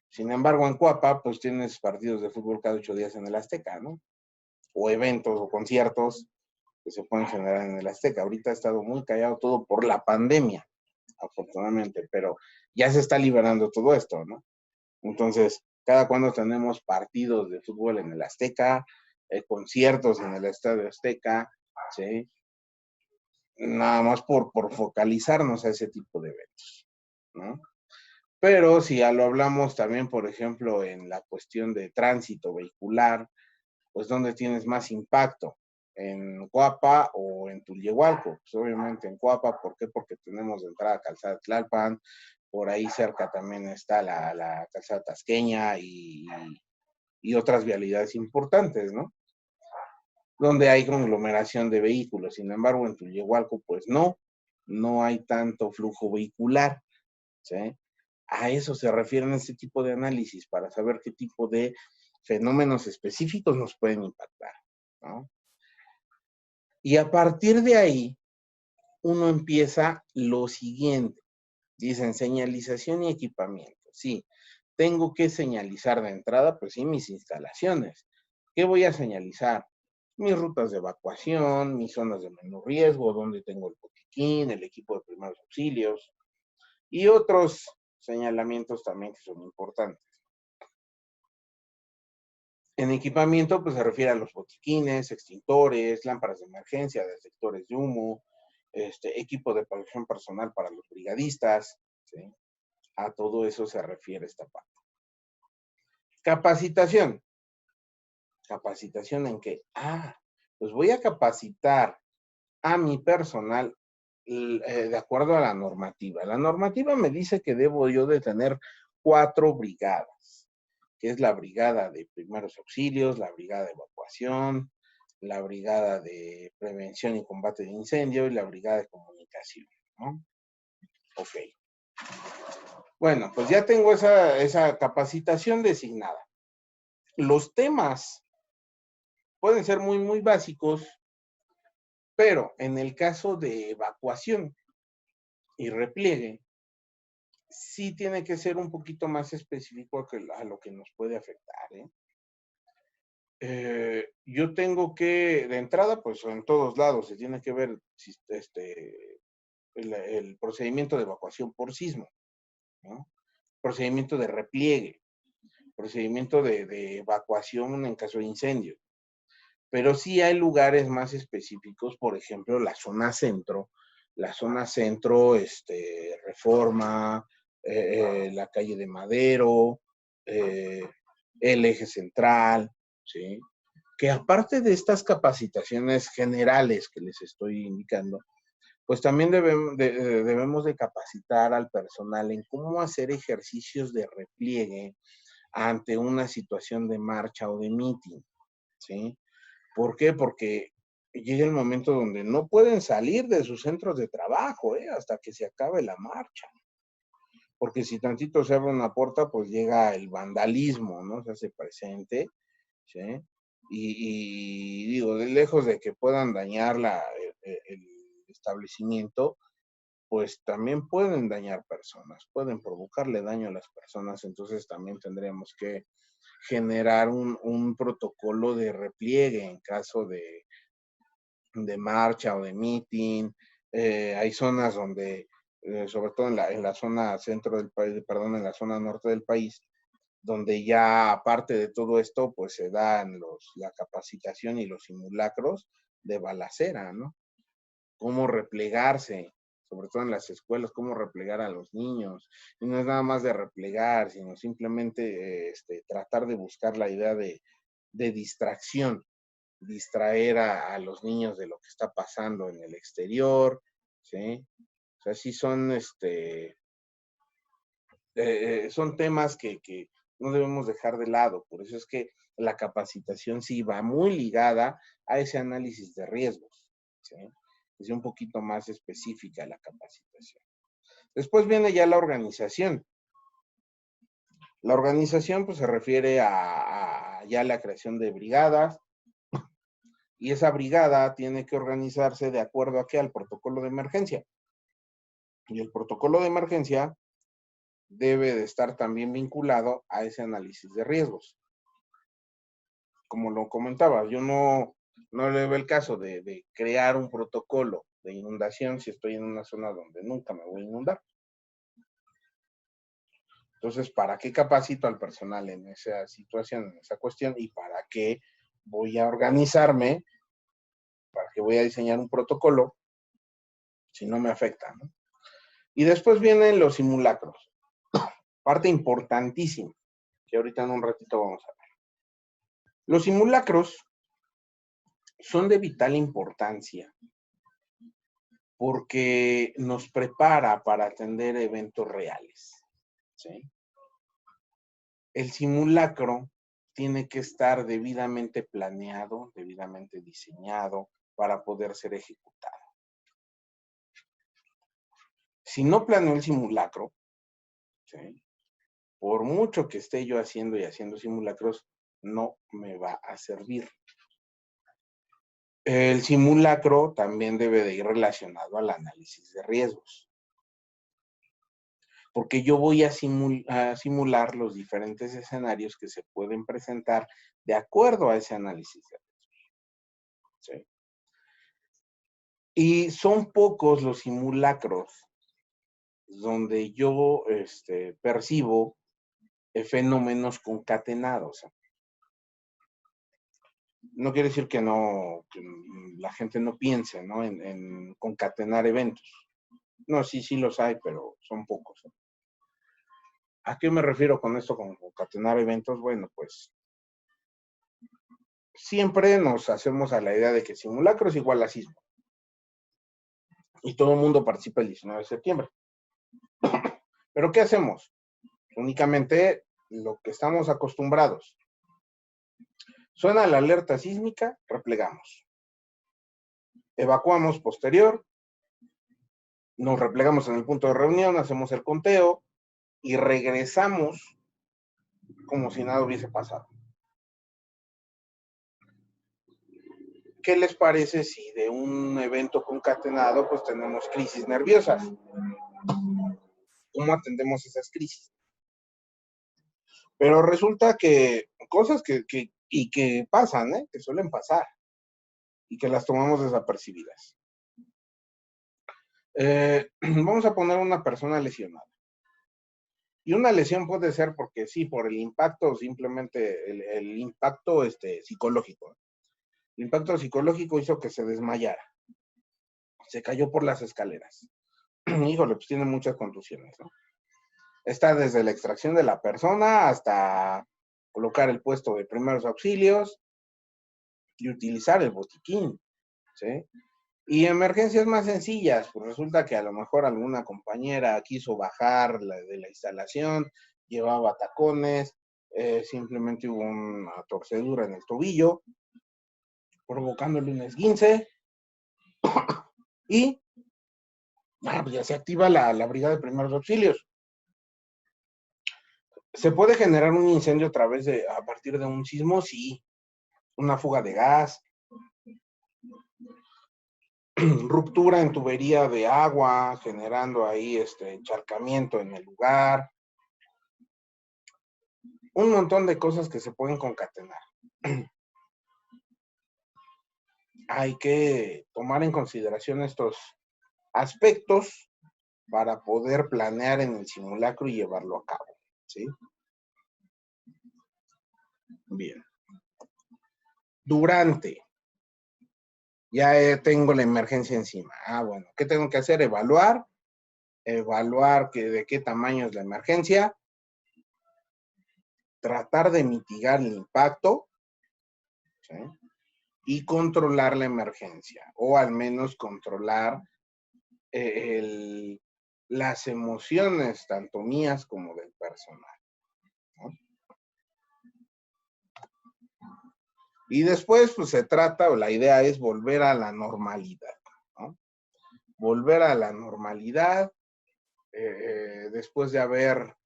Sin embargo, en Coapa, pues tienes partidos de fútbol cada 8 días en el Azteca, ¿no? O eventos o conciertos que se pueden generar en el Azteca. Ahorita ha estado muy callado todo por la pandemia, afortunadamente, pero ya se está liberando todo esto, ¿no? Entonces, cada cuando tenemos partidos de fútbol en el Azteca, conciertos en el Estadio Azteca, ¿sí? Nada más por focalizarnos a ese tipo de eventos, ¿no? Pero si ya lo hablamos también, por ejemplo, en la cuestión de tránsito vehicular, pues ¿dónde tienes más impacto? ¿En Coapa o en Tulyehualco? Pues obviamente en Coapa, ¿por qué? Porque tenemos de entrada Calzada Tlalpan, por ahí cerca también está la Calzada Tasqueña y otras vialidades importantes, ¿no? Donde hay conglomeración de vehículos. Sin embargo, en Tulyehualco, pues no hay tanto flujo vehicular, ¿sí? A eso se refieren este tipo de análisis, para saber qué tipo de fenómenos específicos nos pueden impactar, ¿no? Y a partir de ahí, uno empieza lo siguiente. Dicen señalización y equipamiento. Sí, tengo que señalizar de entrada, pues sí, mis instalaciones. ¿Qué voy a señalizar? Mis rutas de evacuación, mis zonas de menor riesgo, donde tengo el botiquín, el equipo de primeros auxilios y otros señalamientos también que son importantes. En equipamiento, pues se refiere a los botiquines, extintores, lámparas de emergencia, detectores de humo, equipo de protección personal para los brigadistas, ¿sí? A todo eso se refiere esta parte. Capacitación. ¿Capacitación en qué? Pues voy a capacitar a mi personal de acuerdo a la normativa. La normativa me dice que debo yo de tener 4 brigadas, que es la brigada de primeros auxilios, la brigada de evacuación, la brigada de prevención y combate de incendio y la brigada de comunicación, ¿no? Ok. Bueno, pues ya tengo esa capacitación designada. Los temas pueden ser muy, muy básicos, pero en el caso de evacuación y repliegue, sí tiene que ser un poquito más específico a lo que nos puede afectar, ¿eh? Yo tengo que, de entrada, pues en todos lados se tiene que ver el procedimiento de evacuación por sismo, ¿no? Procedimiento de repliegue, procedimiento de evacuación en caso de incendio. Pero sí hay lugares más específicos, por ejemplo, la zona centro, Reforma, la calle de Madero, el eje central, ¿sí? que aparte de estas capacitaciones generales que les estoy indicando, pues también debemos de capacitar al personal en cómo hacer ejercicios de repliegue ante una situación de marcha o de meeting, ¿sí? ¿Por qué? Porque llega el momento donde no pueden salir de sus centros de trabajo, hasta que se acabe la marcha. Porque si tantito se abre una puerta, pues llega el vandalismo, ¿no? Se hace presente, ¿sí? Y digo, de lejos de que puedan dañar el establecimiento, pues también pueden dañar personas, pueden provocarle daño a las personas, entonces también tendremos que generar un protocolo de repliegue en caso de marcha o de meeting. Hay zonas donde, sobre todo en la zona centro del país, perdón, en la zona norte del país, donde ya aparte de todo esto, pues se dan la capacitación y los simulacros de balacera, ¿no? Cómo replegarse, sobre todo en las escuelas, cómo replegar a los niños. Y no es nada más de replegar, sino simplemente tratar de buscar la idea de distracción, distraer a los niños de lo que está pasando en el exterior, ¿sí? O sea, sí son, son temas que no debemos dejar de lado. Por eso es que la capacitación sí va muy ligada a ese análisis de riesgos, ¿sí? Es un poquito más específica la capacitación. Después viene ya la organización. La organización pues se refiere a ya la creación de brigadas, y esa brigada tiene que organizarse de acuerdo a qué, al protocolo de emergencia. Y el protocolo de emergencia debe de estar también vinculado a ese análisis de riesgos. Como lo comentaba, yo no le veo el caso de crear un protocolo de inundación si estoy en una zona donde nunca me voy a inundar. Entonces, ¿para qué capacito al personal en esa situación, en esa cuestión? ¿Y para qué voy a organizarme? ¿Para qué voy a diseñar un protocolo si no me afecta, ¿no? Y después vienen los simulacros. Parte importantísima, que ahorita en un ratito vamos a ver. Los simulacros son de vital importancia porque nos prepara para atender eventos reales, ¿sí? El simulacro tiene que estar debidamente planeado, debidamente diseñado para poder ser ejecutado. Si no planeo el simulacro, ¿sí?, por mucho que esté yo haciendo y haciendo simulacros, no me va a servir. El simulacro también debe de ir relacionado al análisis de riesgos, porque yo voy a simular los diferentes escenarios que se pueden presentar de acuerdo a ese análisis de riesgos, ¿sí? Y son pocos los simulacros donde yo percibo fenómenos concatenados. No quiere decir que la gente no piense, ¿no?, en concatenar eventos. No, sí los hay, pero son pocos. ¿A qué me refiero con esto, con concatenar eventos? Bueno, pues siempre nos hacemos a la idea de que simulacro es igual a sismo. Y todo el mundo participa el 19 de septiembre. ¿Pero qué hacemos? Únicamente lo que estamos acostumbrados. Suena la alerta sísmica, replegamos. Evacuamos posterior, nos replegamos en el punto de reunión, hacemos el conteo y regresamos como si nada hubiese pasado. ¿Qué les parece si de un evento concatenado pues tenemos crisis nerviosas? ¿Cómo atendemos esas crisis? Pero resulta que cosas que pasan, que suelen pasar y que las tomamos desapercibidas. Vamos a poner una persona lesionada. Y una lesión puede ser porque sí, por el impacto, simplemente el impacto psicológico. El impacto psicológico hizo que se desmayara. Se cayó por las escaleras. Híjole, pues tiene muchas contusiones, ¿no? Está desde la extracción de la persona hasta colocar el puesto de primeros auxilios, y utilizar el botiquín, ¿sí? Y emergencias más sencillas, pues resulta que a lo mejor alguna compañera quiso bajar de la instalación, llevaba tacones, simplemente hubo una torcedura en el tobillo, provocándole un esguince, y pues ya se activa la brigada de primeros auxilios. ¿Se puede generar un incendio a partir de un sismo? Sí. Una fuga de gas, ruptura en tubería de agua, generando ahí encharcamiento en el lugar. Un montón de cosas que se pueden concatenar. Hay que tomar en consideración estos aspectos para poder planear en el simulacro y llevarlo a cabo, ¿sí? Bien. Durante. Ya tengo la emergencia encima. Bueno, ¿qué tengo que hacer? Evaluar de qué tamaño es la emergencia, tratar de mitigar el impacto, ¿sí? Y controlar la emergencia, o al menos controlar las emociones, tanto mías como del personal, ¿no? Y después, pues se trata, o la idea es volver a la normalidad, ¿no? Volver a la normalidad después de haber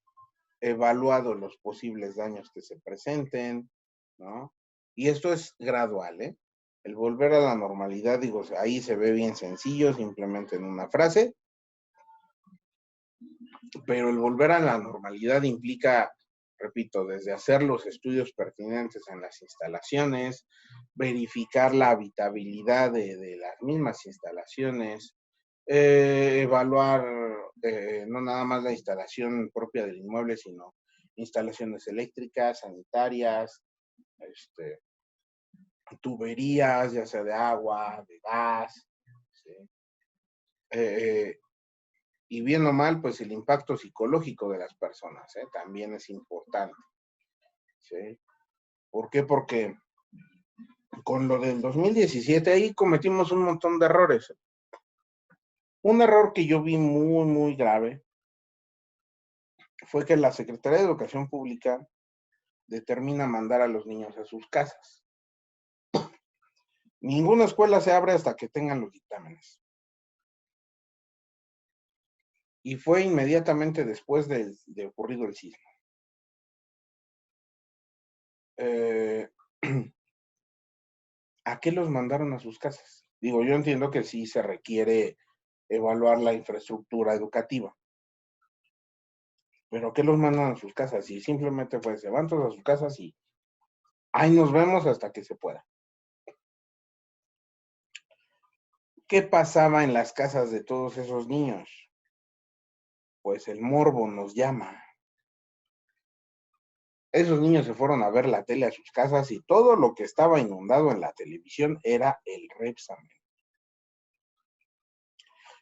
evaluado los posibles daños que se presenten, ¿no? Y esto es gradual, ¿eh? El volver a la normalidad, digo, ahí se ve bien sencillo, simplemente en una frase, pero el volver a la normalidad implica, repito, desde hacer los estudios pertinentes en las instalaciones, verificar la habitabilidad de las mismas instalaciones, evaluar no nada más la instalación propia del inmueble, sino instalaciones eléctricas, sanitarias, tuberías, ya sea de agua, de gas, ¿sí? Y bien o mal, pues el impacto psicológico de las personas, también es importante, ¿sí? ¿Por qué? Porque con lo del 2017 ahí cometimos un montón de errores. Un error que yo vi muy, muy grave fue que la Secretaría de Educación Pública determina mandar a los niños a sus casas. Ninguna escuela se abre hasta que tengan los dictámenes. Y fue inmediatamente después de ocurrido el sismo. ¿A qué los mandaron a sus casas? Digo, yo entiendo que sí se requiere evaluar la infraestructura educativa. ¿Pero qué los mandan a sus casas? Y simplemente fue, se van todos a sus casas y ahí nos vemos hasta que se pueda. ¿Qué pasaba en las casas de todos esos niños? Pues el morbo nos llama. Esos niños se fueron a ver la tele a sus casas y todo lo que estaba inundado en la televisión era el Repsamen.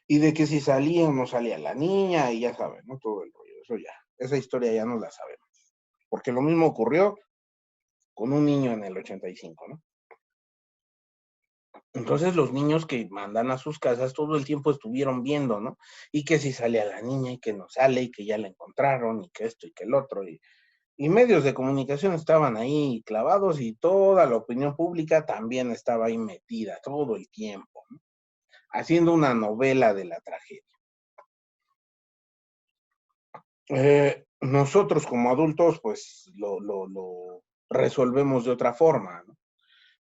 Y de que si salía o no salía la niña, y ya saben, ¿no? Todo el rollo, eso ya, esa historia ya no la sabemos. Porque lo mismo ocurrió con un niño en el 85, ¿no? Entonces los niños que mandan a sus casas todo el tiempo estuvieron viendo, ¿no? Y que si salía la niña y que no sale y que ya la encontraron y que esto y que el otro. Y medios de comunicación estaban ahí clavados y toda la opinión pública también estaba ahí metida todo el tiempo, ¿no? Haciendo una novela de la tragedia. Nosotros como adultos pues lo resolvemos de otra forma, ¿no?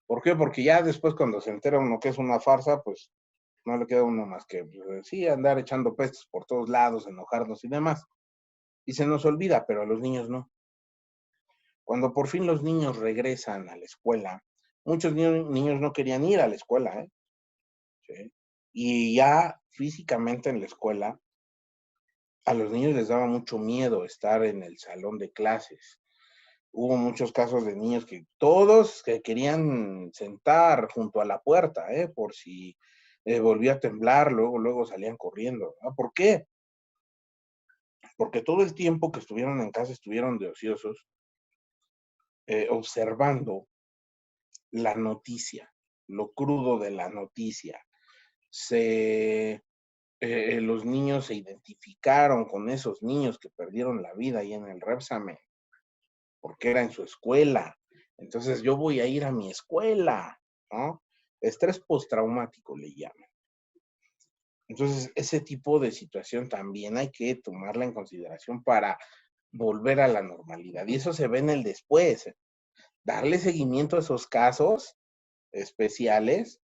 ¿Por qué? Porque ya después cuando se entera uno que es una farsa, pues no le queda a uno más que, pues, sí, andar echando pestes por todos lados, enojarnos y demás. Y se nos olvida, pero a los niños no. Cuando por fin los niños regresan a la escuela, muchos niños no querían ir a la escuela, ¿eh? ¿Sí? Y ya físicamente en la escuela, a los niños les daba mucho miedo estar en el salón de clases. Hubo muchos casos de niños que todos que querían sentar junto a la puerta, por si volvía a temblar, luego salían corriendo, ¿no? ¿Por qué? Porque todo el tiempo que estuvieron en casa estuvieron de ociosos, observando la noticia, lo crudo de la noticia. Los niños se identificaron con esos niños que perdieron la vida ahí en el Repsamen, porque era en su escuela. Entonces yo voy a ir a mi escuela, ¿no? Estrés postraumático le llaman. Entonces ese tipo de situación también hay que tomarla en consideración para volver a la normalidad. Y eso se ve en el después. Darle seguimiento a esos casos especiales,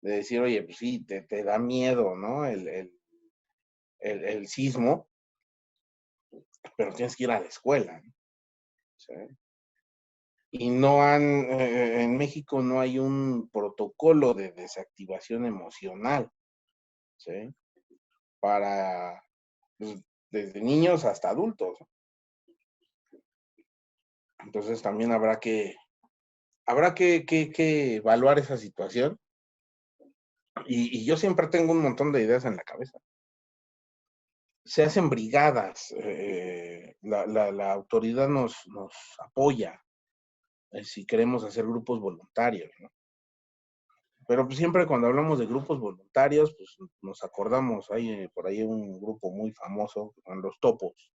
de decir, oye, pues sí, te da miedo, ¿no? El sismo, pero tienes que ir a la escuela, ¿no? ¿Sí? Y en México no hay un protocolo de desactivación emocional, ¿sí? Para, pues, desde niños hasta adultos. Entonces también habrá que evaluar esa situación. Y yo siempre tengo un montón de ideas en la cabeza. Se hacen brigadas, la autoridad nos apoya si queremos hacer grupos voluntarios, ¿no? Pero pues siempre cuando hablamos de grupos voluntarios, pues nos acordamos, hay por ahí un grupo muy famoso, que son los Topos.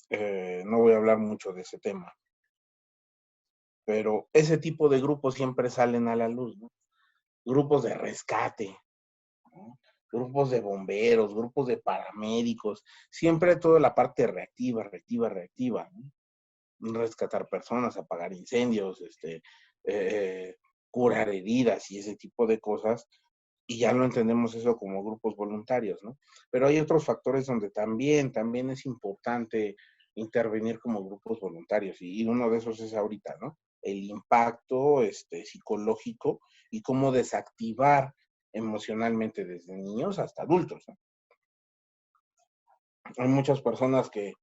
No voy a hablar mucho de ese tema, pero ese tipo de grupos siempre salen a la luz, ¿no? Grupos de rescate, ¿no? Grupos de bomberos, grupos de paramédicos, siempre toda la parte reactiva, ¿no? Rescatar personas, apagar incendios, curar heridas y ese tipo de cosas, y ya lo entendemos eso como grupos voluntarios, ¿no? Pero hay otros factores donde también es importante intervenir como grupos voluntarios, y uno de esos es ahorita, ¿no? El impacto psicológico y cómo desactivar emocionalmente desde niños hasta adultos, ¿no? Hay muchas personas que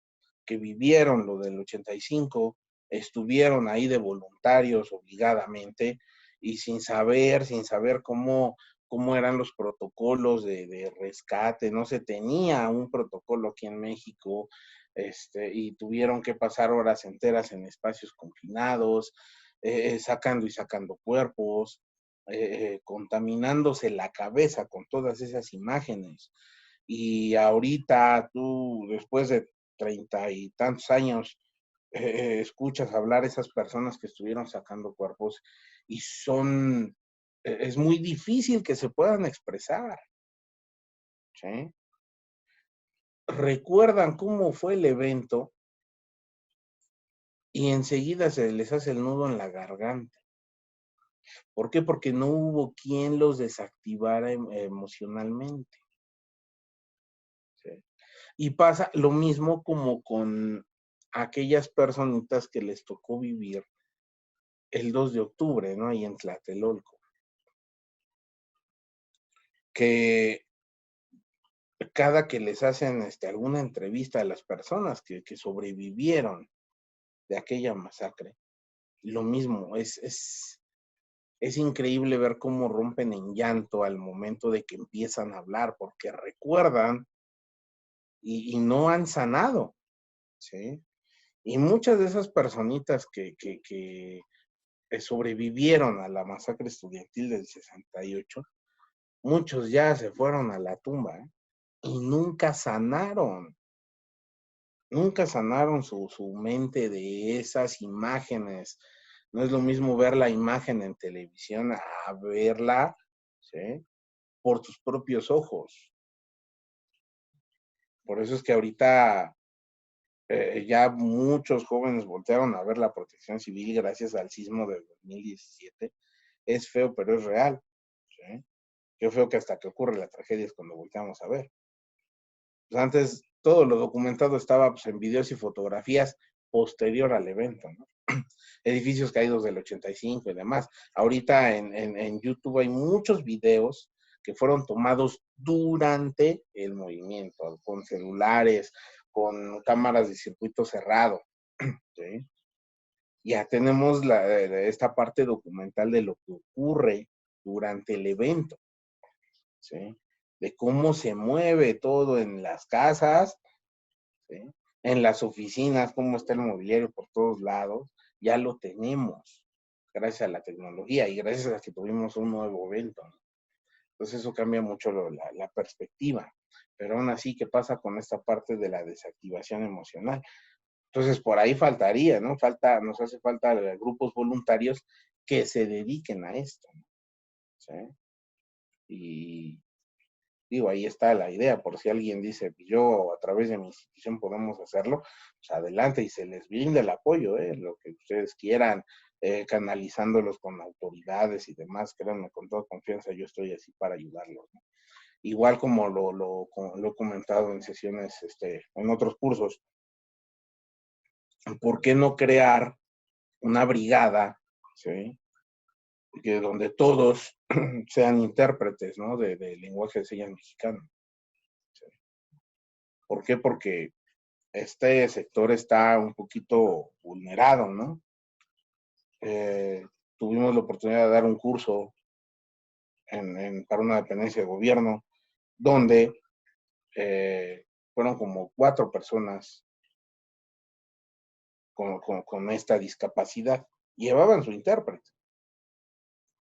vivieron lo del 85, estuvieron ahí de voluntarios obligadamente y sin saber cómo eran los protocolos de rescate, no se tenía un protocolo aquí en México, y tuvieron que pasar horas enteras en espacios confinados, sacando y sacando cuerpos, contaminándose la cabeza con todas esas imágenes. Y ahorita tú, después de 30 y tantos años, escuchas hablar esas personas que estuvieron sacando cuerpos y es muy difícil que se puedan expresar, ¿sí? Recuerdan cómo fue el evento y enseguida se les hace el nudo en la garganta. ¿Por qué? Porque no hubo quien los desactivara emocionalmente, ¿sí? Y pasa lo mismo como con aquellas personitas que les tocó vivir el 2 de octubre, ¿no? Ahí en Tlatelolco. Que cada que les hacen alguna entrevista a las personas que sobrevivieron de aquella masacre, lo mismo, es increíble ver cómo rompen en llanto al momento de que empiezan a hablar, porque recuerdan y no han sanado, ¿sí? Y muchas de esas personitas que sobrevivieron a la masacre estudiantil del 68, muchos ya se fueron a la tumba, ¿eh? Y nunca sanaron su mente de esas imágenes. No es lo mismo ver la imagen en televisión a verla, ¿sí?, por tus propios ojos. Por eso es que ahorita ya muchos jóvenes voltearon a ver la Protección Civil gracias al sismo de 2017. Es feo, pero es real, ¿sí? Qué feo que hasta que ocurre la tragedia es cuando volteamos a ver. Pues antes todo lo documentado estaba pues, en videos y fotografías posterior al evento, ¿no? Edificios caídos del 85 y demás. Ahorita en YouTube hay muchos videos que fueron tomados durante el movimiento, con celulares, con cámaras de circuito cerrado, ¿sí? Ya tenemos esta parte documental de lo que ocurre durante el evento, ¿sí? De cómo se mueve todo en las casas, ¿sí?, en las oficinas, cómo está el mobiliario por todos lados, ya lo tenemos. gracias a la tecnología y gracias a que tuvimos un nuevo evento, ¿no? Entonces eso cambia mucho la perspectiva. Pero aún así, ¿qué pasa con esta parte de la desactivación emocional? Entonces, por ahí faltaría, ¿no? Nos hace falta grupos voluntarios que se dediquen a esto, ¿no? ¿Sí? Y digo, ahí está la idea, por si alguien dice, yo a través de mi institución podemos hacerlo, pues adelante y se les brinda el apoyo, lo que ustedes quieran, canalizándolos con autoridades y demás, créanme, con toda confianza, yo estoy así para ayudarlos, ¿no? Igual como lo he comentado en sesiones, en otros cursos, ¿por qué no crear una brigada, ¿sí? Que donde todos sean intérpretes, ¿no? De lenguaje de señas mexicano. ¿Sí? ¿Por qué? Porque este sector está un poquito vulnerado, ¿no? Tuvimos la oportunidad de dar un curso para una dependencia de gobierno, donde fueron como 4 personas con esta discapacidad. Llevaban su intérprete,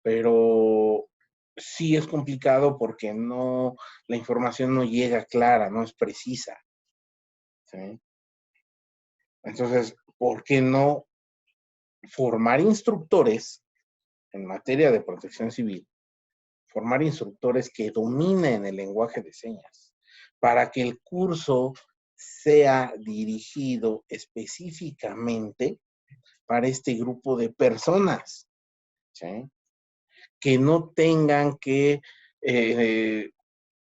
pero sí es complicado porque la información no llega clara, no es precisa, ¿sí? Entonces, ¿por qué no formar instructores en materia de protección civil? Formar instructores que dominen el lenguaje de señas para que el curso sea dirigido específicamente para este grupo de personas, ¿sí? Que no tengan que,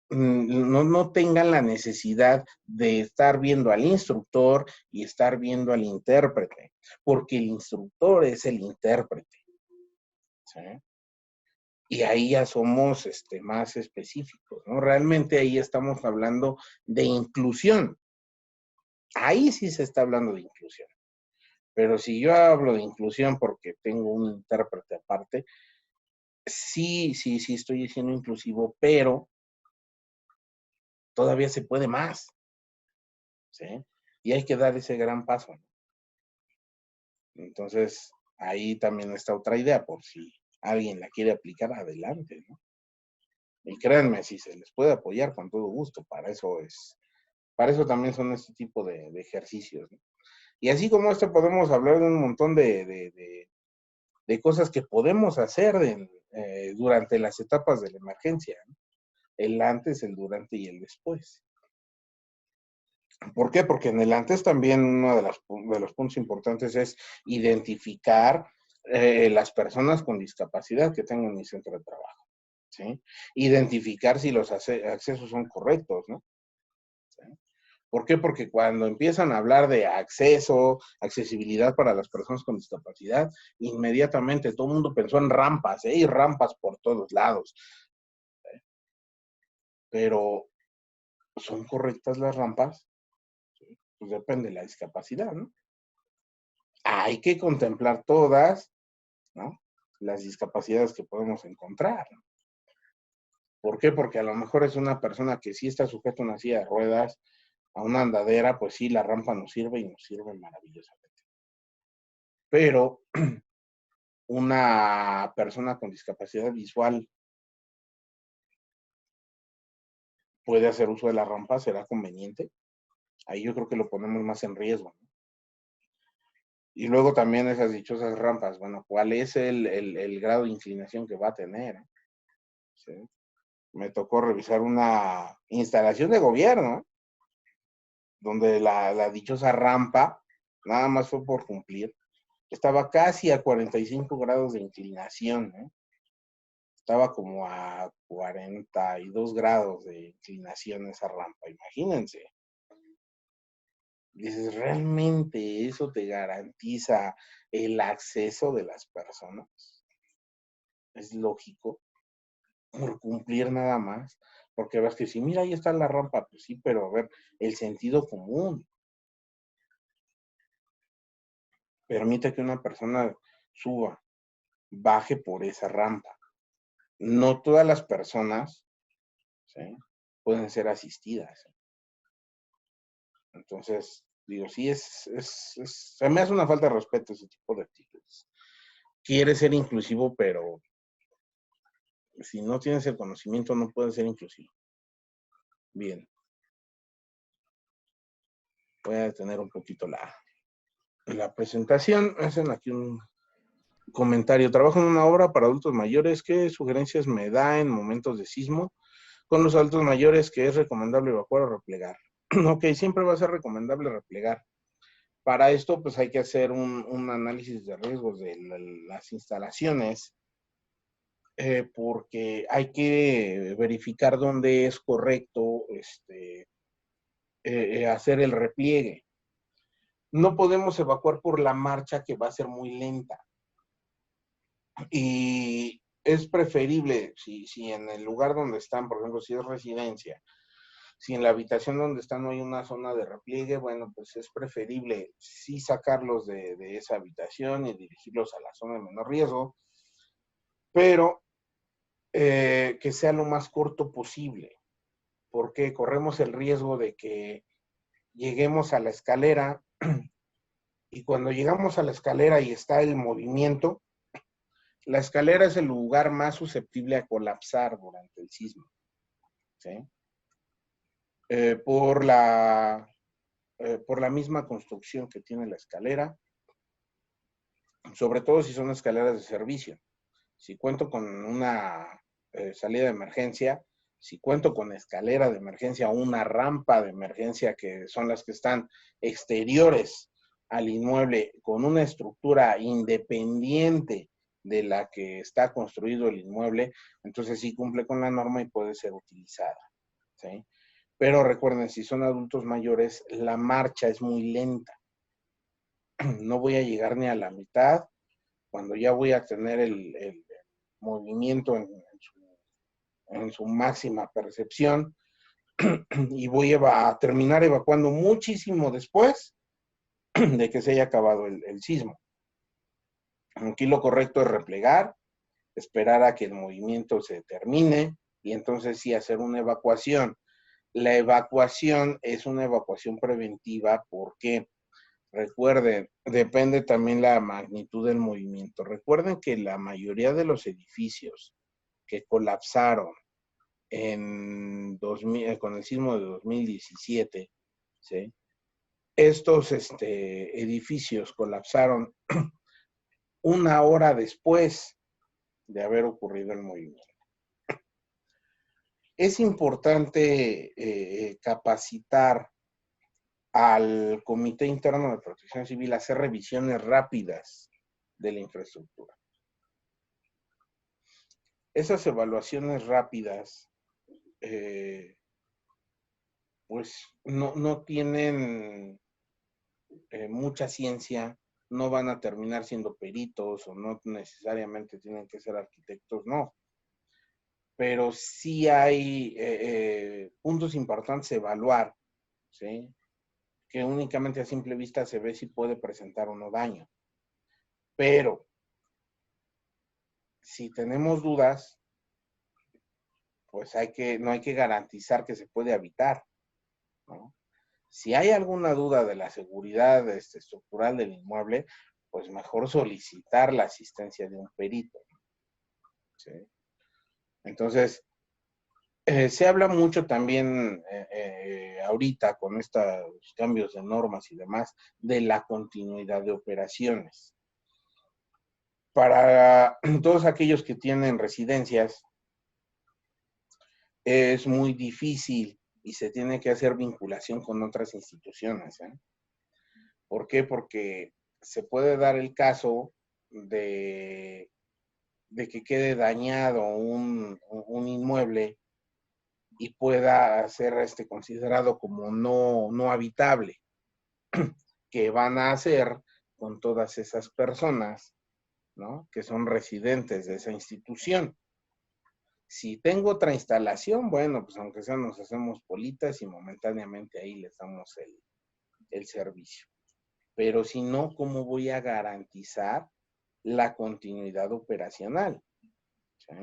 no tengan la necesidad de estar viendo al instructor y estar viendo al intérprete, porque el instructor es el intérprete, ¿sí? Y ahí ya somos más específicos, ¿no? Realmente ahí estamos hablando de inclusión. Ahí sí se está hablando de inclusión. Pero si yo hablo de inclusión porque tengo un intérprete aparte, sí estoy siendo inclusivo, pero todavía se puede más, ¿sí? Y hay que dar ese gran paso, ¿no? Entonces, ahí también está otra idea, por si alguien la quiere aplicar, adelante, ¿no? Y créanme, si se les puede apoyar con todo gusto, para eso también son este tipo de ejercicios, ¿no? Y así como podemos hablar de un montón de cosas que podemos hacer durante las etapas de la emergencia, ¿no? El antes, el durante y el después. ¿Por qué? Porque en el antes también uno de los puntos importantes es identificar las personas con discapacidad que tengo en mi centro de trabajo, ¿sí? Identificar si los accesos son correctos, ¿no? ¿Sí? ¿Por qué? Porque cuando empiezan a hablar de acceso, accesibilidad para las personas con discapacidad, inmediatamente todo el mundo pensó en rampas, y rampas por todos lados. ¿Sí? Pero, ¿son correctas las rampas? ¿Sí? Pues depende de la discapacidad, ¿no? Hay que contemplar todas, ¿no? Las discapacidades que podemos encontrar, ¿no? ¿Por qué? Porque a lo mejor es una persona que sí está sujeta a una silla de ruedas, a una andadera, pues sí, la rampa nos sirve y nos sirve maravillosamente. Pero una persona con discapacidad visual puede hacer uso de la rampa, ¿será conveniente? Ahí yo creo que lo ponemos más en riesgo, ¿no? Y luego también esas dichosas rampas, bueno, ¿cuál es el grado de inclinación que va a tener? ¿Sí? Me tocó revisar una instalación de gobierno, donde la dichosa rampa, nada más fue por cumplir, estaba casi a 45 grados de inclinación, ¿eh? Estaba como a 42 grados de inclinación esa rampa, imagínense. Dices, ¿realmente eso te garantiza el acceso de las personas? Es lógico, por cumplir nada más, porque ves que si mira, ahí está la rampa, pues sí, pero a ver, el sentido común permite que una persona suba, baje por esa rampa. No todas las personas, ¿sí?, pueden ser asistidas. Entonces, digo, sí se me hace una falta de respeto ese tipo de actitudes. quiere ser inclusivo, pero si no tienes el conocimiento no puede ser inclusivo. Bien. Voy a detener un poquito la presentación. Hacen aquí un comentario. Trabajo en una obra para adultos mayores. ¿Qué sugerencias me da en momentos de sismo con los adultos mayores que es recomendable evacuar o replegar? Ok, siempre va a ser recomendable replegar. Para esto, pues hay que hacer un análisis de riesgos de las instalaciones, porque hay que verificar dónde es correcto hacer el repliegue. No podemos evacuar por la marcha, que va a ser muy lenta. Y es preferible, si en el lugar donde están, por ejemplo, si es residencia, si en la habitación donde están no hay una zona de repliegue, bueno, pues es preferible sí sacarlos de esa habitación y dirigirlos a la zona de menor riesgo, pero que sea lo más corto posible, porque corremos el riesgo de que lleguemos a la escalera y cuando llegamos a la escalera y está el movimiento, la escalera es el lugar más susceptible a colapsar durante el sismo, ¿sí? Por la misma construcción que tiene la escalera, sobre todo si son escaleras de servicio. Si cuento con una salida de emergencia, si cuento con escalera de emergencia o una rampa de emergencia, que son las que están exteriores al inmueble, con una estructura independiente de la que está construido el inmueble, entonces sí cumple con la norma y puede ser utilizada, ¿sí? Pero recuerden, si son adultos mayores, la marcha es muy lenta. No voy a llegar ni a la mitad cuando ya voy a tener el movimiento en su máxima percepción y voy a terminar evacuando muchísimo después de que se haya acabado el sismo. Aquí lo correcto es replegar, esperar a que el movimiento se termine y entonces sí hacer una evacuación. La evacuación es una evacuación preventiva porque, recuerden, depende también la magnitud del movimiento. Recuerden que la mayoría de los edificios que colapsaron con el sismo de 2017, ¿sí? Estos edificios colapsaron una hora después de haber ocurrido el movimiento. Es importante capacitar al Comité Interno de Protección Civil, hacer revisiones rápidas de la infraestructura. Esas evaluaciones rápidas, pues no tienen mucha ciencia, no van a terminar siendo peritos o no necesariamente tienen que ser arquitectos, no. Pero sí hay puntos importantes a evaluar, ¿sí? Que únicamente a simple vista se ve si puede presentar o no daño. Pero si tenemos dudas, pues no hay que garantizar que se puede habitar, ¿no? Si hay alguna duda de la seguridad estructural del inmueble, pues mejor solicitar la asistencia de un perito, ¿sí? Entonces, se habla mucho también ahorita con estos cambios de normas y demás de la continuidad de operaciones. Para todos aquellos que tienen residencias, es muy difícil y se tiene que hacer vinculación con otras instituciones, ¿eh? ¿Por qué? Porque se puede dar el caso de que quede dañado un inmueble y pueda ser considerado como no habitable. ¿Qué van a hacer con todas esas personas, ¿no?, que son residentes de esa institución? Si tengo otra instalación, bueno, pues aunque sea nos hacemos politas y momentáneamente ahí les damos el servicio. Pero si no, ¿cómo voy a garantizar la continuidad operacional? ¿Sí?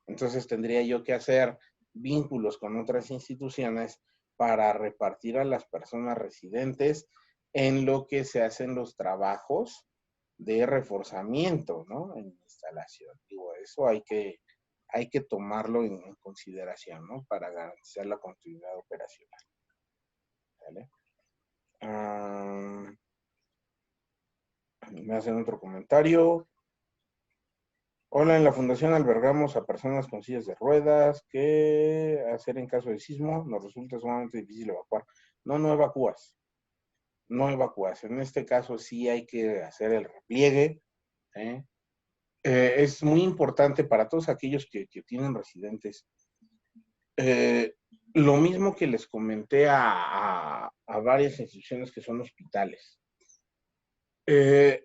Entonces tendría yo que hacer vínculos con otras instituciones para repartir a las personas residentes en lo que se hacen los trabajos de reforzamiento, ¿no? En instalación. Digo, eso hay que tomarlo en consideración, ¿no? Para garantizar la continuidad operacional. ¿Vale? Me hacen otro comentario. Hola, en la fundación albergamos a personas con sillas de ruedas. ¿Qué hacer en caso de sismo? Nos resulta sumamente difícil evacuar. No evacúas. No evacúas. En este caso sí hay que hacer el repliegue. Es muy importante para todos aquellos que tienen residentes. Lo mismo que les comenté a varias instituciones que son hospitales. Hay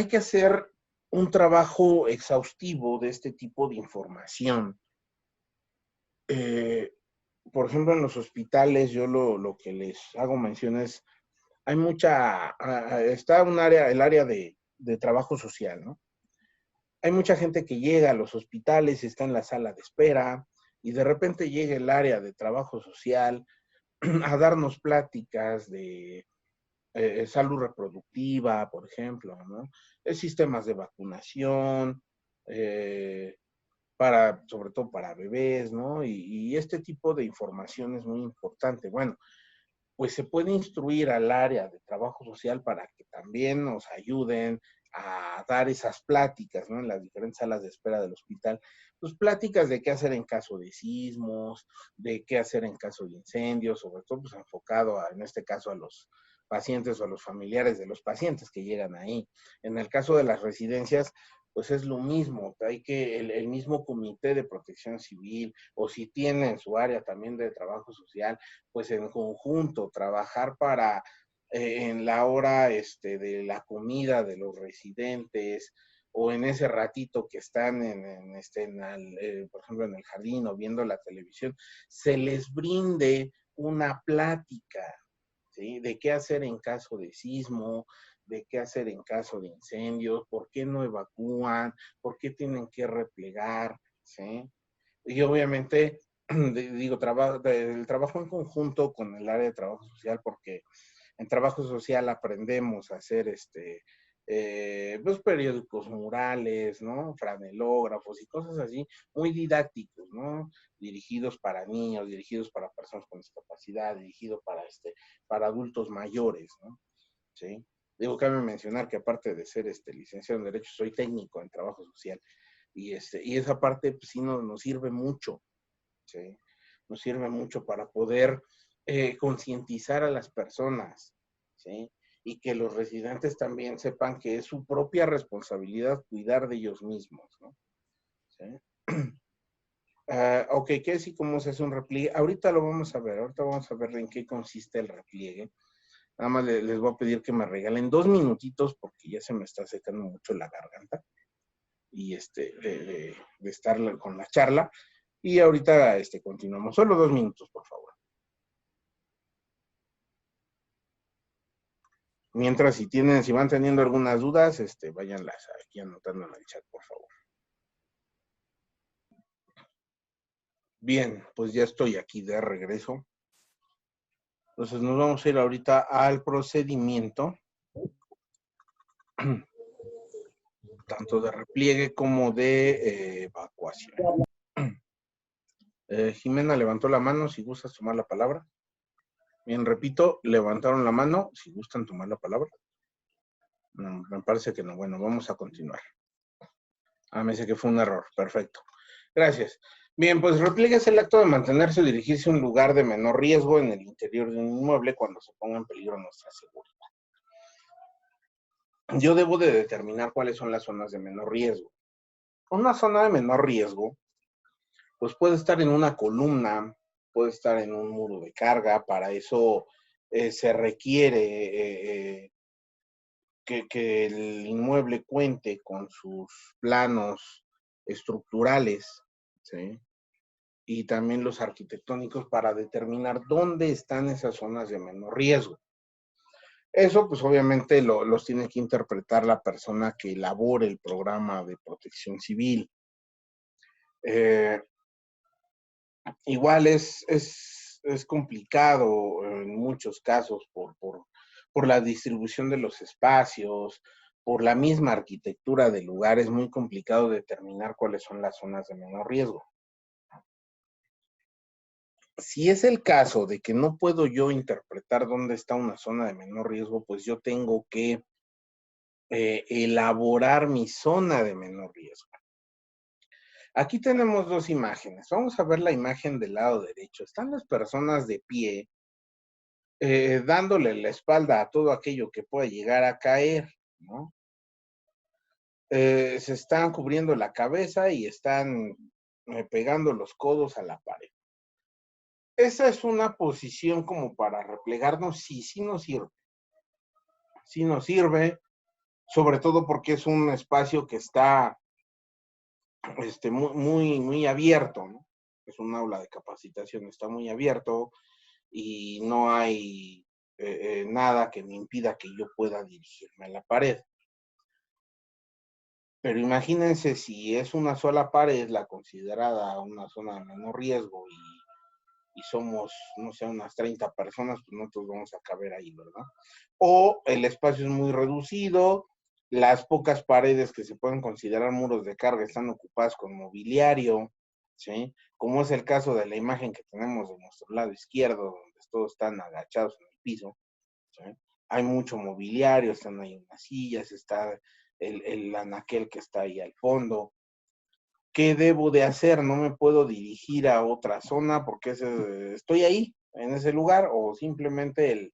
que hacer un trabajo exhaustivo de este tipo de información. Por ejemplo, en los hospitales, yo lo que les hago mención es, hay está el área de trabajo social, ¿no? Hay mucha gente que llega a los hospitales, está en la sala de espera, y de repente llega el área de trabajo social a darnos pláticas de salud reproductiva, por ejemplo, ¿no? Sistemas de vacunación, sobre todo para bebés, ¿no? Y este tipo de información es muy importante. Bueno, pues se puede instruir al área de trabajo social para que también nos ayuden a dar esas pláticas, ¿no? En las diferentes salas de espera del hospital, pues pláticas de qué hacer en caso de sismos, de qué hacer en caso de incendios, sobre todo pues enfocado en este caso a los pacientes o a los familiares de los pacientes que llegan ahí. En el caso de las residencias, pues es lo mismo, hay que el mismo comité de protección civil, o si tienen su área también de trabajo social, pues en conjunto trabajar para en la hora de la comida de los residentes, o en ese ratito que están por ejemplo, en el jardín o viendo la televisión, se les brinde una plática, ¿sí? De qué hacer en caso de sismo, de qué hacer en caso de incendios, por qué no evacúan, por qué tienen que replegar, ¿sí? Y obviamente, digo, el trabajo en conjunto con el área de trabajo social, porque en trabajo social aprendemos a hacer pues periódicos murales, ¿no? Franelógrafos y cosas así, muy didácticos, ¿no? Dirigidos para niños, dirigidos para personas con discapacidad, dirigidos para adultos mayores, ¿no? ¿Sí? Digo, cabe mencionar que aparte de ser licenciado en Derecho, soy técnico en trabajo social. Y esa parte pues, sí nos sirve mucho, ¿sí? Nos sirve mucho para poder concientizar a las personas, ¿sí? Y que los residentes también sepan que es su propia responsabilidad cuidar de ellos mismos, ¿no? ¿Sí? Ok, ¿qué es y cómo se hace un repliegue? Ahorita vamos a ver en qué consiste el repliegue. Nada más les voy a pedir que me regalen 2 minutitos porque ya se me está secando mucho la garganta y de estar con la charla. Y ahorita continuamos. Solo 2 minutos, por favor. Mientras, si van teniendo algunas dudas, váyanlas aquí anotando en el chat, por favor. Bien, pues ya estoy aquí de regreso. Entonces nos vamos a ir ahorita al procedimiento, tanto de repliegue como de evacuación. Jimena levantó la mano, si gustas tomar la palabra. Bien, repito, levantaron la mano, si gustan tomar la palabra. No, me parece que no. Bueno, vamos a continuar. Me dice que fue un error. Perfecto. Gracias. Bien, pues repliegue es el acto de mantenerse o dirigirse a un lugar de menor riesgo en el interior de un inmueble cuando se ponga en peligro nuestra seguridad. Yo debo de determinar cuáles son las zonas de menor riesgo. Una zona de menor riesgo, pues puede estar en una columna, puede estar en un muro de carga. Para eso se requiere que el inmueble cuente con sus planos estructurales, ¿sí? Y también los arquitectónicos para determinar dónde están esas zonas de menor riesgo. Eso, pues obviamente los tiene que interpretar la persona que elabore el programa de protección civil. Igual es complicado en muchos casos por la distribución de los espacios, por la misma arquitectura del lugar es muy complicado determinar cuáles son las zonas de menor riesgo. Si es el caso de que no puedo yo interpretar dónde está una zona de menor riesgo, pues yo tengo que elaborar mi zona de menor riesgo. Aquí tenemos dos imágenes. Vamos a ver la imagen del lado derecho. Están las personas de pie, dándole la espalda a todo aquello que pueda llegar a caer, ¿no? Se están cubriendo la cabeza y están pegando los codos a la pared. Esa es una posición como para replegarnos, sí nos sirve. Sí nos sirve, sobre todo porque es un espacio que está muy abierto, ¿no? Es un aula de capacitación, está muy abierto y no hay nada que me impida que yo pueda dirigirme a la pared. Pero imagínense si es una sola pared, la considerada una zona de menor riesgo y somos, no sé, unas 30 personas, pues nosotros vamos a caber ahí, ¿verdad? O el espacio es muy reducido, las pocas paredes que se pueden considerar muros de carga están ocupadas con mobiliario, ¿sí? Como es el caso de la imagen que tenemos de nuestro lado izquierdo, donde todos están agachados en el piso, ¿sí? Hay mucho mobiliario, están ahí unas sillas, está el anaquel que está ahí al fondo. ¿Qué debo de hacer? No me puedo dirigir a otra zona porque estoy ahí, en ese lugar, o simplemente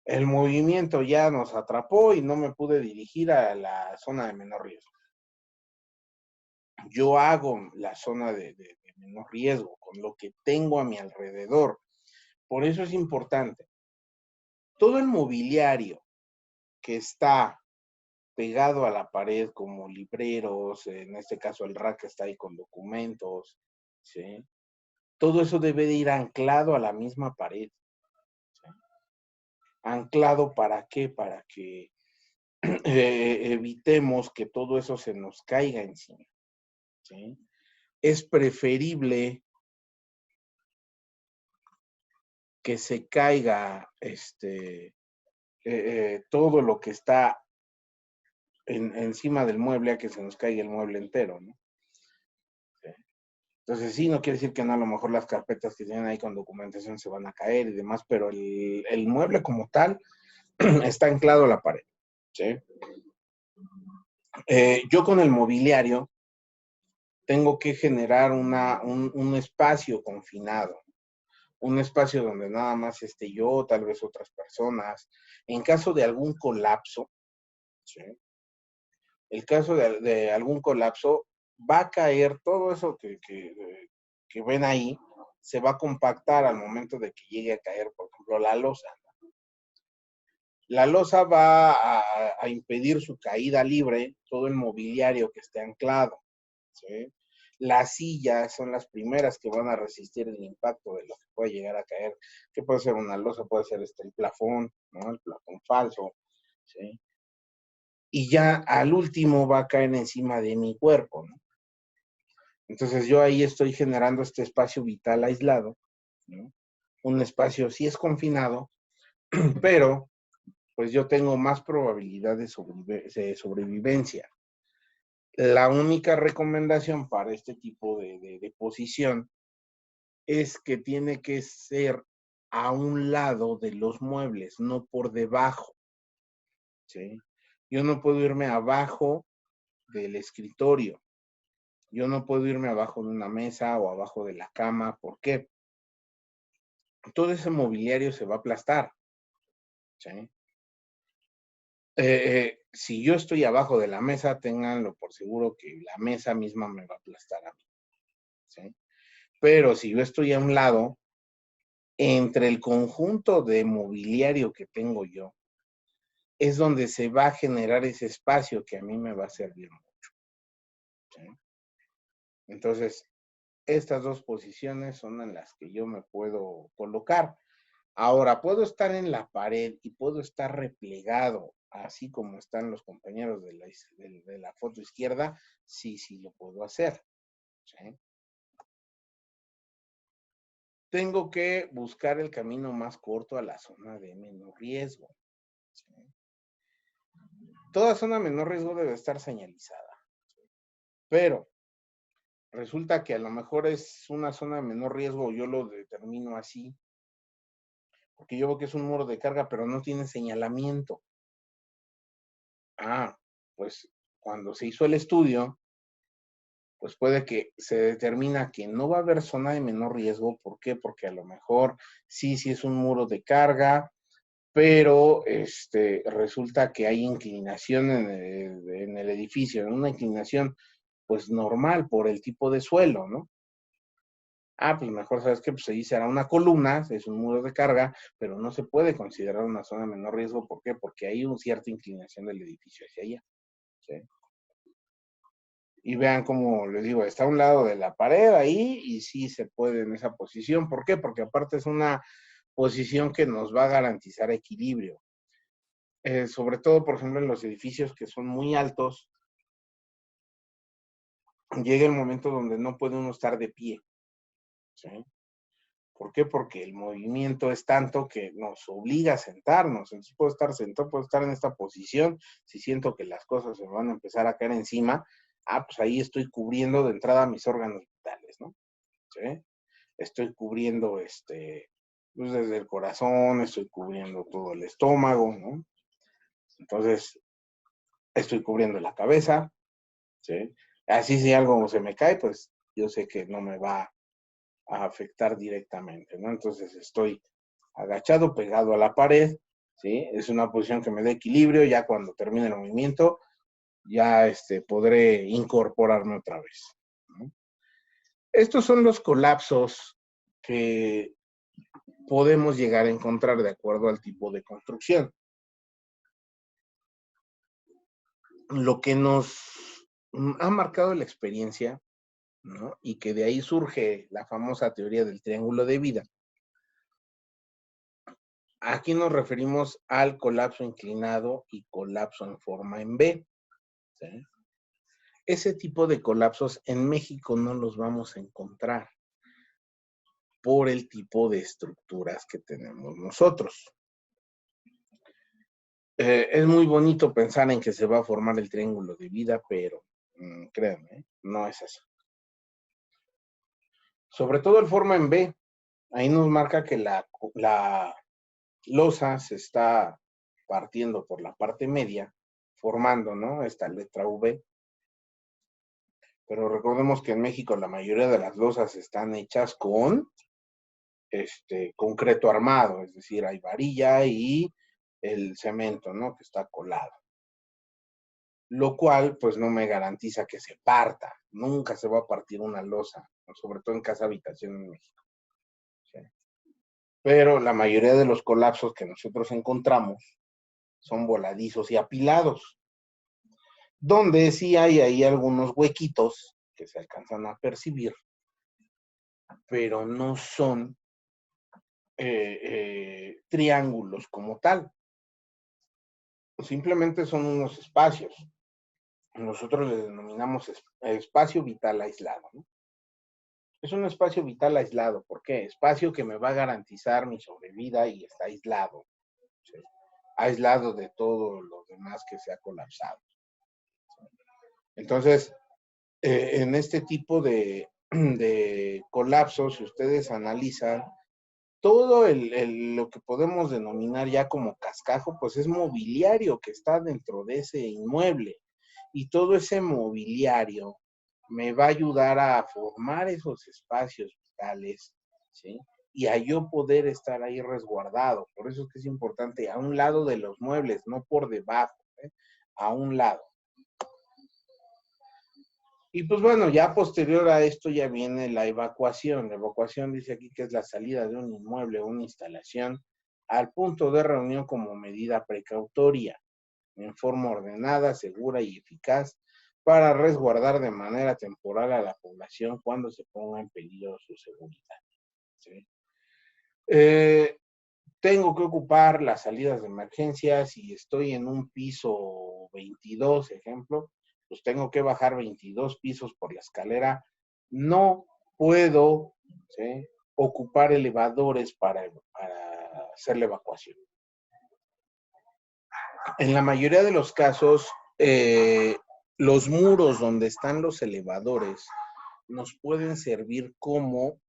el movimiento ya nos atrapó y no me pude dirigir a la zona de menor riesgo. Yo hago la zona de menor riesgo con lo que tengo a mi alrededor. Por eso es importante. Todo el mobiliario que está pegado a la pared, como libreros, en este caso el rack está ahí con documentos, ¿sí? Todo eso debe de ir anclado a la misma pared, ¿sí? ¿Anclado para qué? Para que evitemos que todo eso se nos caiga encima, ¿sí? Es preferible que se caiga todo lo que está encima del mueble a que se nos caiga el mueble entero, ¿no? ¿Sí? Entonces sí, no quiere decir que no, a lo mejor las carpetas que tienen ahí con documentación se van a caer y demás, pero el mueble como tal está anclado a la pared, ¿sí? Yo con el mobiliario tengo que generar un espacio confinado, un espacio donde nada más esté yo, tal vez otras personas. En caso de algún colapso, ¿sí? El caso de algún colapso, va a caer todo eso que ven ahí, se va a compactar al momento de que llegue a caer, por ejemplo, la losa. La losa va a impedir su caída libre, todo el mobiliario que esté anclado, ¿sí? Las sillas son las primeras que van a resistir el impacto de lo que puede llegar a caer, que puede ser una losa, puede ser el plafón, ¿no? El plafón falso, ¿sí? Y ya al último va a caer encima de mi cuerpo, ¿no? Entonces yo ahí estoy generando este espacio vital aislado, ¿no? Un espacio sí es confinado, pero pues yo tengo más probabilidad de sobrevivencia. La única recomendación para este tipo de posición es que tiene que ser a un lado de los muebles, no por debajo, ¿sí? Yo no puedo irme abajo del escritorio, yo no puedo irme abajo de una mesa o abajo de la cama. ¿Por qué? Todo ese mobiliario se va a aplastar, ¿sí? Si yo estoy abajo de la mesa, ténganlo por seguro que la mesa misma me va a aplastar a mí, ¿sí? Pero si yo estoy a un lado, entre el conjunto de mobiliario que tengo yo, es donde se va a generar ese espacio que a mí me va a servir mucho, ¿sí? Entonces, estas dos posiciones son en las que yo me puedo colocar. Ahora, puedo estar en la pared y puedo estar replegado, así como están los compañeros de la foto izquierda, sí lo puedo hacer, ¿sí? Tengo que buscar el camino más corto a la zona de menor riesgo, ¿sí? Toda zona de menor riesgo debe estar señalizada, pero resulta que a lo mejor es una zona de menor riesgo, yo lo determino así, porque yo veo que es un muro de carga, pero no tiene señalamiento. Pues cuando se hizo el estudio, pues puede que se determina que no va a haber zona de menor riesgo. ¿Por qué? Porque a lo mejor sí es un muro de carga, pero resulta que hay inclinación en el edificio, en una inclinación pues normal por el tipo de suelo, ¿no? Pues mejor, ¿sabes qué? Pues ahí será una columna, es un muro de carga, pero no se puede considerar una zona de menor riesgo. ¿Por qué? Porque hay una cierta inclinación del edificio hacia allá, ¿sí? Y vean cómo les digo, está a un lado de la pared ahí y sí se puede en esa posición. ¿Por qué? Porque aparte es una posición que nos va a garantizar equilibrio. Sobre todo, por ejemplo, en los edificios que son muy altos, llega el momento donde no puede uno estar de pie, ¿sí? ¿Por qué? Porque el movimiento es tanto que nos obliga a sentarnos. Entonces puedo estar sentado, puedo estar en esta posición. Si siento que las cosas se me van a empezar a caer encima, pues ahí estoy cubriendo de entrada mis órganos vitales, ¿no? ¿Sí? Estoy cubriendo pues desde el corazón, estoy cubriendo todo el estómago, ¿no? Entonces, estoy cubriendo la cabeza, ¿sí? Así si algo se me cae, pues yo sé que no me va a afectar directamente, ¿no? Entonces estoy agachado, pegado a la pared, ¿sí? Es una posición que me da equilibrio. Ya cuando termine el movimiento, ya podré incorporarme otra vez, ¿no? Estos son los colapsos que podemos llegar a encontrar de acuerdo al tipo de construcción. Lo que nos ha marcado la experiencia, ¿no? Y que de ahí surge la famosa teoría del triángulo de vida. Aquí nos referimos al colapso inclinado y colapso en forma en B, ¿sí? Ese tipo de colapsos en México no los vamos a encontrar por el tipo de estructuras que tenemos nosotros. Es muy bonito pensar en que se va a formar el triángulo de vida, pero créanme, no es así. Sobre todo el forma en B, ahí nos marca que la losa se está partiendo por la parte media, formando, ¿no?, esta letra V. Pero recordemos que en México la mayoría de las losas están hechas con concreto armado, es decir, hay varilla y el cemento, ¿no?, que está colado. Lo cual, pues, no me garantiza que se parta. Nunca se va a partir una losa, sobre todo en casa habitación en México, ¿sí? Pero la mayoría de los colapsos que nosotros encontramos son voladizos y apilados, donde sí hay ahí algunos huequitos que se alcanzan a percibir, pero no son triángulos como tal. Simplemente son unos espacios. Nosotros le denominamos espacio vital aislado, ¿no? Es un espacio vital aislado. ¿Por qué? Espacio que me va a garantizar mi sobrevida y está aislado, ¿sí? Aislado de todo lo demás que se ha colapsado. Entonces, en este tipo de colapsos, si ustedes analizan, todo lo que podemos denominar ya como cascajo, pues es mobiliario que está dentro de ese inmueble. Y todo ese mobiliario me va a ayudar a formar esos espacios vitales, ¿sí? Y a yo poder estar ahí resguardado. Por eso es que es importante a un lado de los muebles, no por debajo, ¿eh? A un lado. Y pues bueno, ya posterior a esto ya viene la evacuación. La evacuación dice aquí que es la salida de un inmueble o una instalación al punto de reunión como medida precautoria, en forma ordenada, segura y eficaz, para resguardar de manera temporal a la población cuando se ponga en peligro su seguridad, ¿sí? Tengo que ocupar las salidas de emergencia. Si estoy en un piso 22, ejemplo, pues tengo que bajar 22 pisos por la escalera. No puedo, ¿sí?, ocupar elevadores para hacer la evacuación. En la mayoría de los casos, los muros donde están los elevadores nos pueden servir como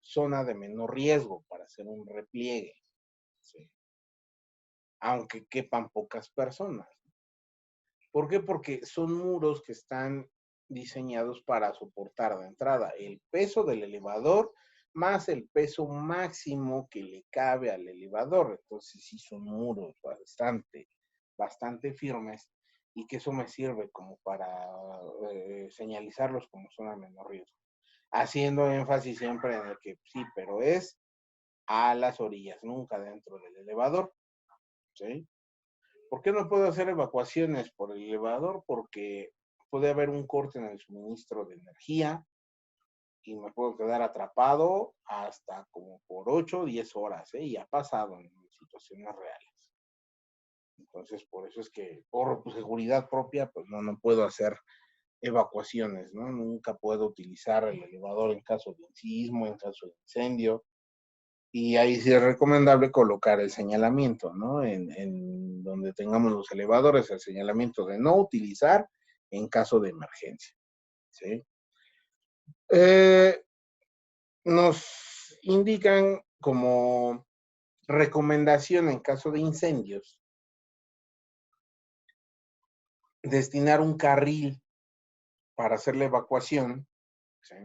zona de menor riesgo para hacer un repliegue, ¿sí? Aunque quepan pocas personas. ¿Por qué? Porque son muros que están diseñados para soportar de entrada el peso del elevador más el peso máximo que le cabe al elevador. Entonces sí son muros bastante firmes, y que eso me sirve como para señalizarlos como zona de menor riesgo. Haciendo énfasis siempre en el que sí, pero es a las orillas, nunca dentro del elevador, ¿sí? ¿Por qué no puedo hacer evacuaciones por el elevador? Porque puede haber un corte en el suministro de energía y me puedo quedar atrapado hasta como por 8 o 10 horas, ¿eh? Y ha pasado en situaciones reales. Entonces, por eso es que por seguridad propia, pues no puedo hacer evacuaciones, ¿no? Nunca puedo utilizar el elevador en caso de sismo, en caso de incendio. Y ahí sí es recomendable colocar el señalamiento, ¿no? En donde tengamos los elevadores, el señalamiento de no utilizar en caso de emergencia, ¿sí? Nos indican como recomendación en caso de incendios, destinar un carril para hacer la evacuación, ¿sí?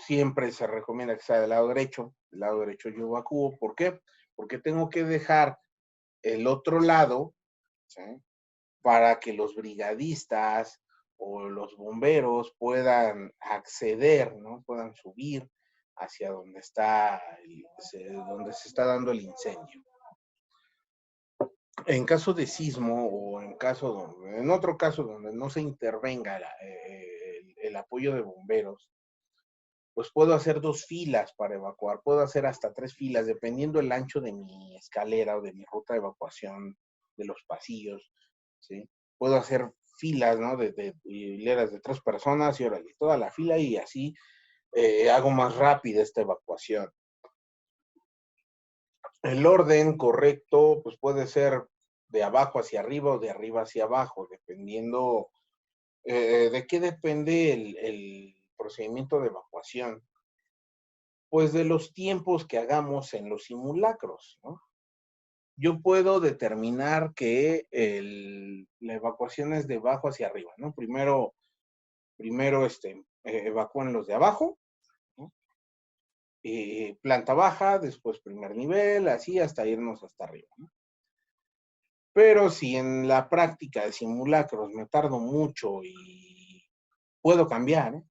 Siempre se recomienda que sea del lado derecho. Del lado derecho yo evacúo. ¿Por qué? Porque tengo que dejar el otro lado, ¿sí?, para que los brigadistas o los bomberos puedan acceder, ¿no? Puedan subir hacia donde donde se está dando el incendio. En caso de sismo o en otro caso donde no se intervenga el apoyo de bomberos, pues puedo hacer 2 filas para evacuar, puedo hacer hasta 3 filas, dependiendo el ancho de mi escalera o de mi ruta de evacuación, de los pasillos, ¿sí? Puedo hacer filas, ¿no? De hileras de 3 personas y órale, toda la fila, y así hago más rápida esta evacuación. El orden correcto, pues puede ser de abajo hacia arriba o de arriba hacia abajo, dependiendo de qué depende el procedimiento de evacuación. Pues de los tiempos que hagamos en los simulacros, ¿no? Yo puedo determinar que la evacuación es de abajo hacia arriba, ¿no? Primero evacúan los de abajo, ¿no? Planta baja, después primer nivel, así hasta irnos hasta arriba, ¿no? Pero si en la práctica de simulacros me tardo mucho y puedo cambiar, ¿eh?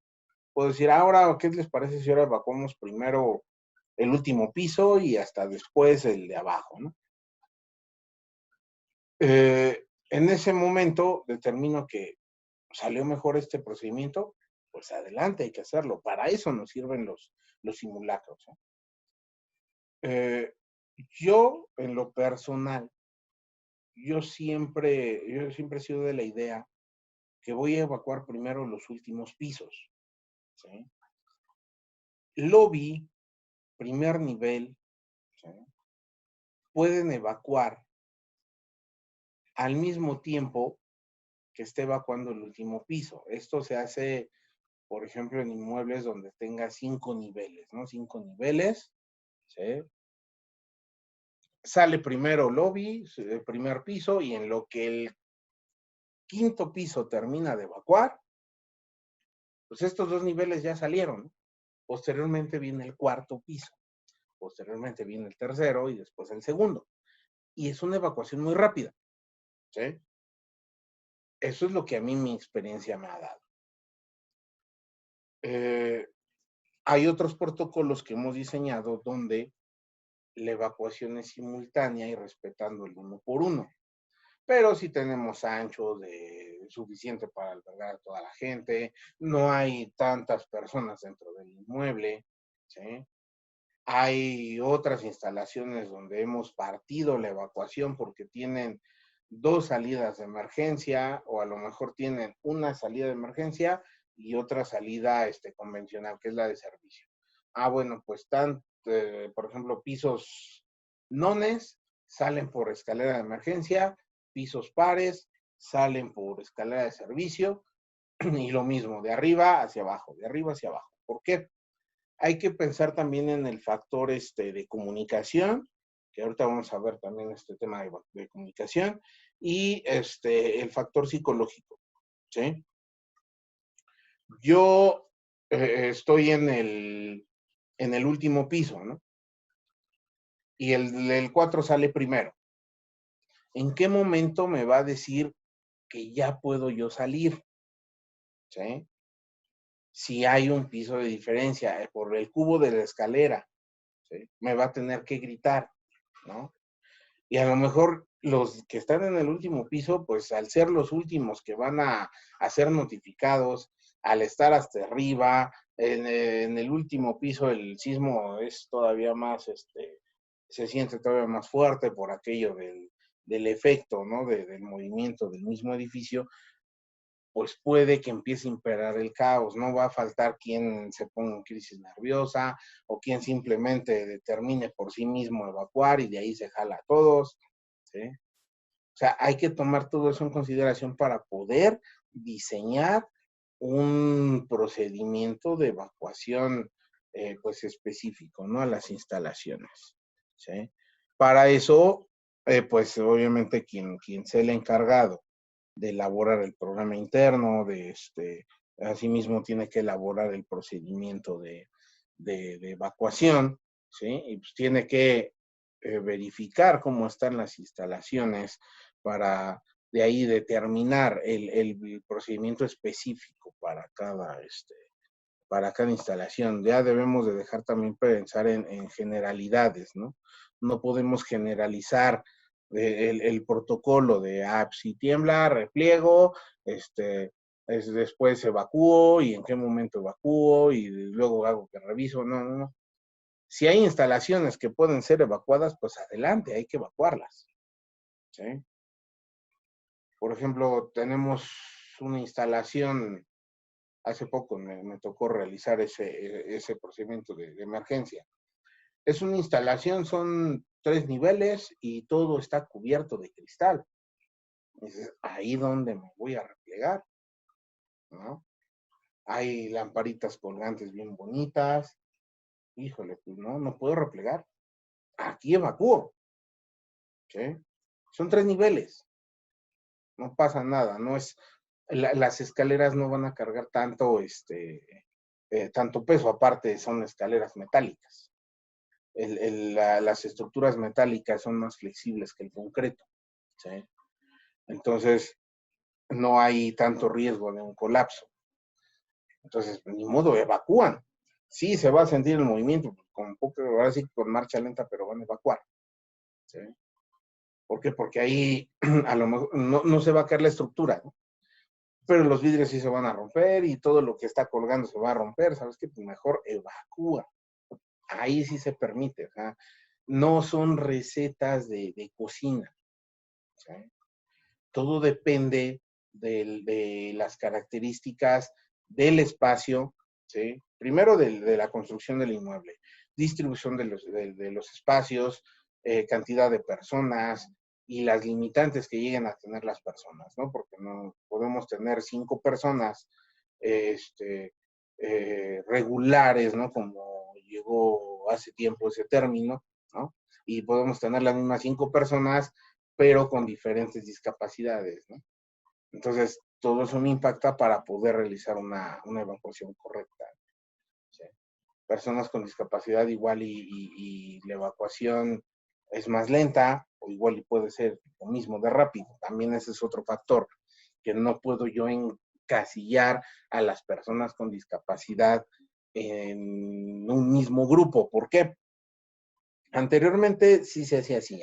Puedo decir, ahora, ¿qué les parece si ahora evacuamos primero el último piso y hasta después el de abajo, ¿no? En ese momento determino que salió mejor este procedimiento, pues adelante, hay que hacerlo. Para eso nos sirven los simulacros, ¿eh? Yo, en lo personal, yo siempre he sido de la idea que voy a evacuar primero los últimos pisos, ¿sí? Lobby, primer nivel, ¿sí?, pueden evacuar al mismo tiempo que esté evacuando el último piso. Esto se hace, por ejemplo, en inmuebles donde tenga 5 niveles, ¿no? 5 niveles, ¿sí? Sale primero lobby, primer piso, y en lo que el quinto piso termina de evacuar, pues estos 2 niveles ya salieron, ¿no? Posteriormente viene el cuarto piso, posteriormente viene el tercero y después el segundo. Y es una evacuación muy rápida, ¿sí? Eso es lo que a mí mi experiencia me ha dado. Hay otros protocolos que hemos diseñado donde la evacuación es simultánea y respetando el 1 por 1. Pero si tenemos ancho suficiente para albergar a toda la gente, no hay tantas personas dentro del inmueble, ¿sí? Hay otras instalaciones donde hemos partido la evacuación porque tienen 2 salidas de emergencia, o a lo mejor tienen una salida de emergencia y otra salida convencional, que es la de servicio. Bueno, pues están, por ejemplo, pisos nones, salen por escalera de emergencia, pisos pares, salen por escalera de servicio, y lo mismo, de arriba hacia abajo, de arriba hacia abajo. ¿Por qué? Hay que pensar también en el factor de comunicación, que ahorita vamos a ver también este tema de comunicación, y el factor psicológico, ¿sí? Yo estoy en el último piso, ¿no? Y el 4 sale primero. ¿En qué momento me va a decir que ya puedo yo salir? ¿Sí? Si hay un piso de diferencia por el cubo de la escalera, ¿sí? Me va a tener que gritar, ¿no? Y a lo mejor los que están en el último piso, pues al ser los últimos que van a ser notificados, al estar hasta arriba, en el último piso el sismo es todavía más, se siente todavía más fuerte por aquello del efecto, ¿no? Del movimiento del mismo edificio, pues puede que empiece a imperar el caos. No va a faltar quien se ponga en crisis nerviosa o quien simplemente determine por sí mismo evacuar y de ahí se jala a todos, ¿sí? O sea, hay que tomar todo eso en consideración para poder diseñar un procedimiento de evacuación pues específico, ¿no? A las instalaciones, ¿sí? Para eso, pues obviamente quien sea el encargado de elaborar el programa interno, asimismo tiene que elaborar el procedimiento de evacuación, ¿sí? Y pues tiene que verificar cómo están las instalaciones para de ahí determinar el procedimiento específico para cada instalación. Ya debemos de dejar también pensar en generalidades, ¿no? No podemos generalizar el protocolo de, si tiembla, repliego, después evacúo, y en qué momento evacúo, y luego hago que reviso. No. Si hay instalaciones que pueden ser evacuadas, pues adelante, hay que evacuarlas, ¿sí? Por ejemplo, tenemos una instalación, hace poco me tocó realizar ese procedimiento de emergencia. Es una instalación, son 3 niveles y todo está cubierto de cristal. Dices, ahí donde me voy a replegar, ¿no? Hay lamparitas colgantes bien bonitas. Híjole, pues no puedo replegar. Aquí evacúo, ¿sí? Son 3 niveles. No pasa nada, no es, las escaleras no van a cargar tanto, tanto peso, aparte son escaleras metálicas. Las estructuras metálicas son más flexibles que el concreto, ¿sí? Entonces, no hay tanto riesgo de un colapso. Entonces, ni modo, evacúan. Sí, se va a sentir el movimiento, ahora sí con marcha lenta, pero van a evacuar, ¿sí? ¿Por qué? Porque ahí a lo mejor no se va a caer la estructura, ¿no? Pero los vidrios sí se van a romper y todo lo que está colgando se va a romper. ¿Sabes qué? Pues mejor evacúa. Ahí sí se permite, o sea, no son recetas de cocina, ¿sí? Todo depende de las características del espacio, ¿sí? Primero de la construcción del inmueble, distribución de los espacios, cantidad de personas y las limitantes que lleguen a tener las personas, ¿no? Porque no podemos tener 5 personas regulares, ¿no? Como llegó hace tiempo ese término, ¿no? Y podemos tener las mismas 5 personas, pero con diferentes discapacidades, ¿no? Entonces, todo eso me impacta para poder realizar una evacuación correcta, ¿sí? Personas con discapacidad igual y la evacuación es más lenta, o igual y puede ser lo mismo de rápido. También ese es otro factor, que no puedo yo encasillar a las personas con discapacidad en un mismo grupo. ¿Por qué? Anteriormente sí se hacía así,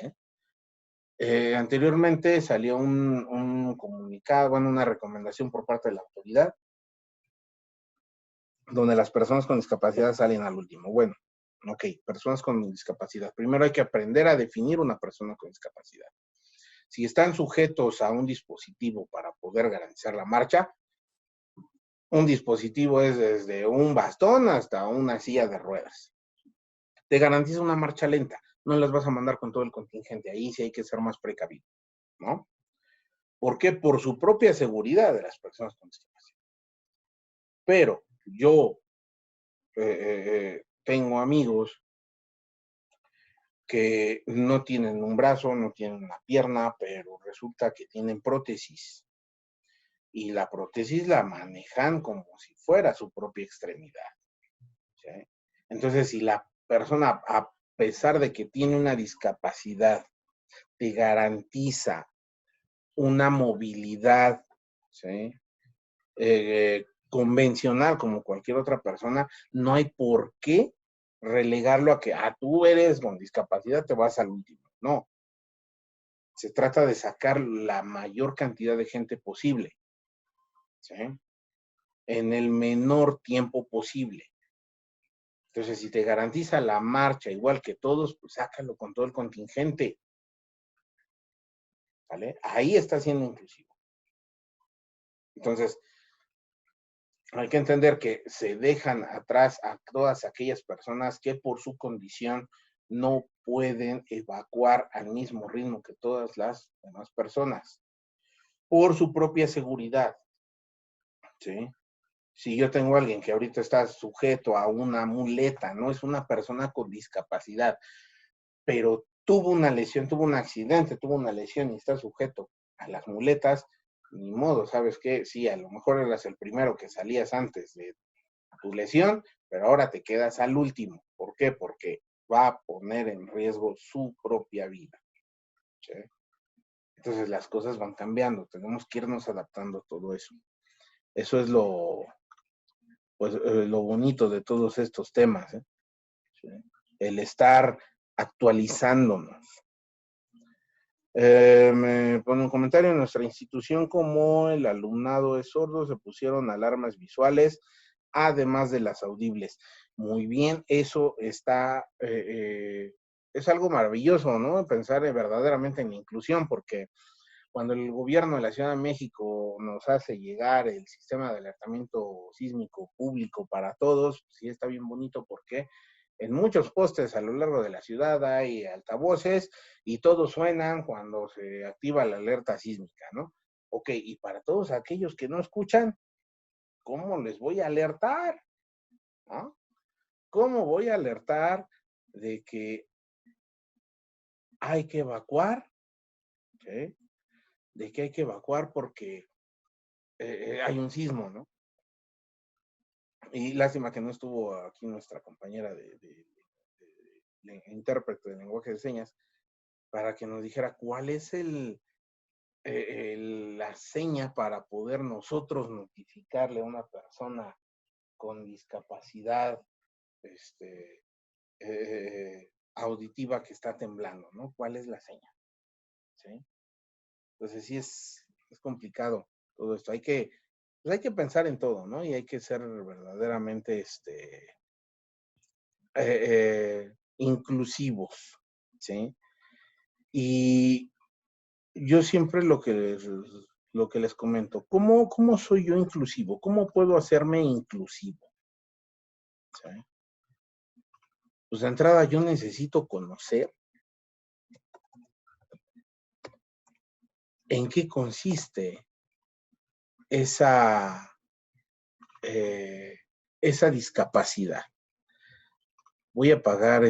anteriormente salió un comunicado, bueno, una recomendación por parte de la autoridad, donde las personas con discapacidad salen al último. Bueno, ok, personas con discapacidad. Primero hay que aprender a definir una persona con discapacidad. Si están sujetos a un dispositivo para poder garantizar la marcha, un dispositivo es desde un bastón hasta una silla de ruedas. Te garantiza una marcha lenta, no las vas a mandar con todo el contingente. Ahí sí hay que ser más precavido, ¿no? ¿Por qué? Por su propia seguridad de las personas con discapacidad. Pero yo tengo amigos que no tienen un brazo, no tienen una pierna, pero resulta que tienen prótesis. Y la prótesis la manejan como si fuera su propia extremidad, ¿sí? Entonces, si la persona, a pesar de que tiene una discapacidad, te garantiza una movilidad, ¿sí? Convencional como cualquier otra persona, no hay por qué relegarlo a que, tú eres con discapacidad, te vas al último. No. Se trata de sacar la mayor cantidad de gente posible, ¿sí? En el menor tiempo posible. Entonces, si te garantiza la marcha igual que todos, pues sácalo con todo el contingente, ¿vale? Ahí está siendo inclusivo. Entonces, hay que entender que se dejan atrás a todas aquellas personas que por su condición no pueden evacuar al mismo ritmo que todas las demás personas, por su propia seguridad, ¿sí? Si yo tengo a alguien que ahorita está sujeto a una muleta, no es una persona con discapacidad, pero tuvo una lesión, tuvo un accidente, tuvo una lesión y está sujeto a las muletas, ni modo, ¿sabes qué? Sí, a lo mejor eras el primero que salías antes de tu lesión, pero ahora te quedas al último. ¿Por qué? Porque va a poner en riesgo su propia vida, ¿sí? Entonces las cosas van cambiando, tenemos que irnos adaptando a todo eso. Eso es lo bonito de todos estos temas, ¿eh? ¿Sí? El estar actualizándonos. Me pone un comentario: en nuestra institución, como el alumnado es sordo, se pusieron alarmas visuales, además de las audibles. Muy bien, eso está, es algo maravilloso, ¿no? Pensar verdaderamente en la inclusión, porque cuando el gobierno de la Ciudad de México nos hace llegar el sistema de alertamiento sísmico público para todos, sí está bien bonito, porque en muchos postes a lo largo de la ciudad hay altavoces y todos suenan cuando se activa la alerta sísmica, ¿no? Ok, y para todos aquellos que no escuchan, ¿cómo les voy a alertar? ¿No? ¿Cómo voy a alertar de que hay que evacuar? ¿Sí? De que hay que evacuar porque hay un sismo, ¿no? Y lástima que no estuvo aquí nuestra compañera de intérprete de lenguaje de señas para que nos dijera cuál es la seña para poder nosotros notificarle a una persona con discapacidad auditiva que está temblando, ¿no? ¿Cuál es la seña? ¿Sí? Entonces sí es complicado todo esto. Hay que pensar en todo, ¿no? Y hay que ser verdaderamente inclusivos, ¿sí? Y yo siempre lo que les comento, ¿cómo soy yo inclusivo? ¿Cómo puedo hacerme inclusivo? ¿Sí? Pues de entrada yo necesito conocer en qué consiste esa discapacidad. Voy a apagar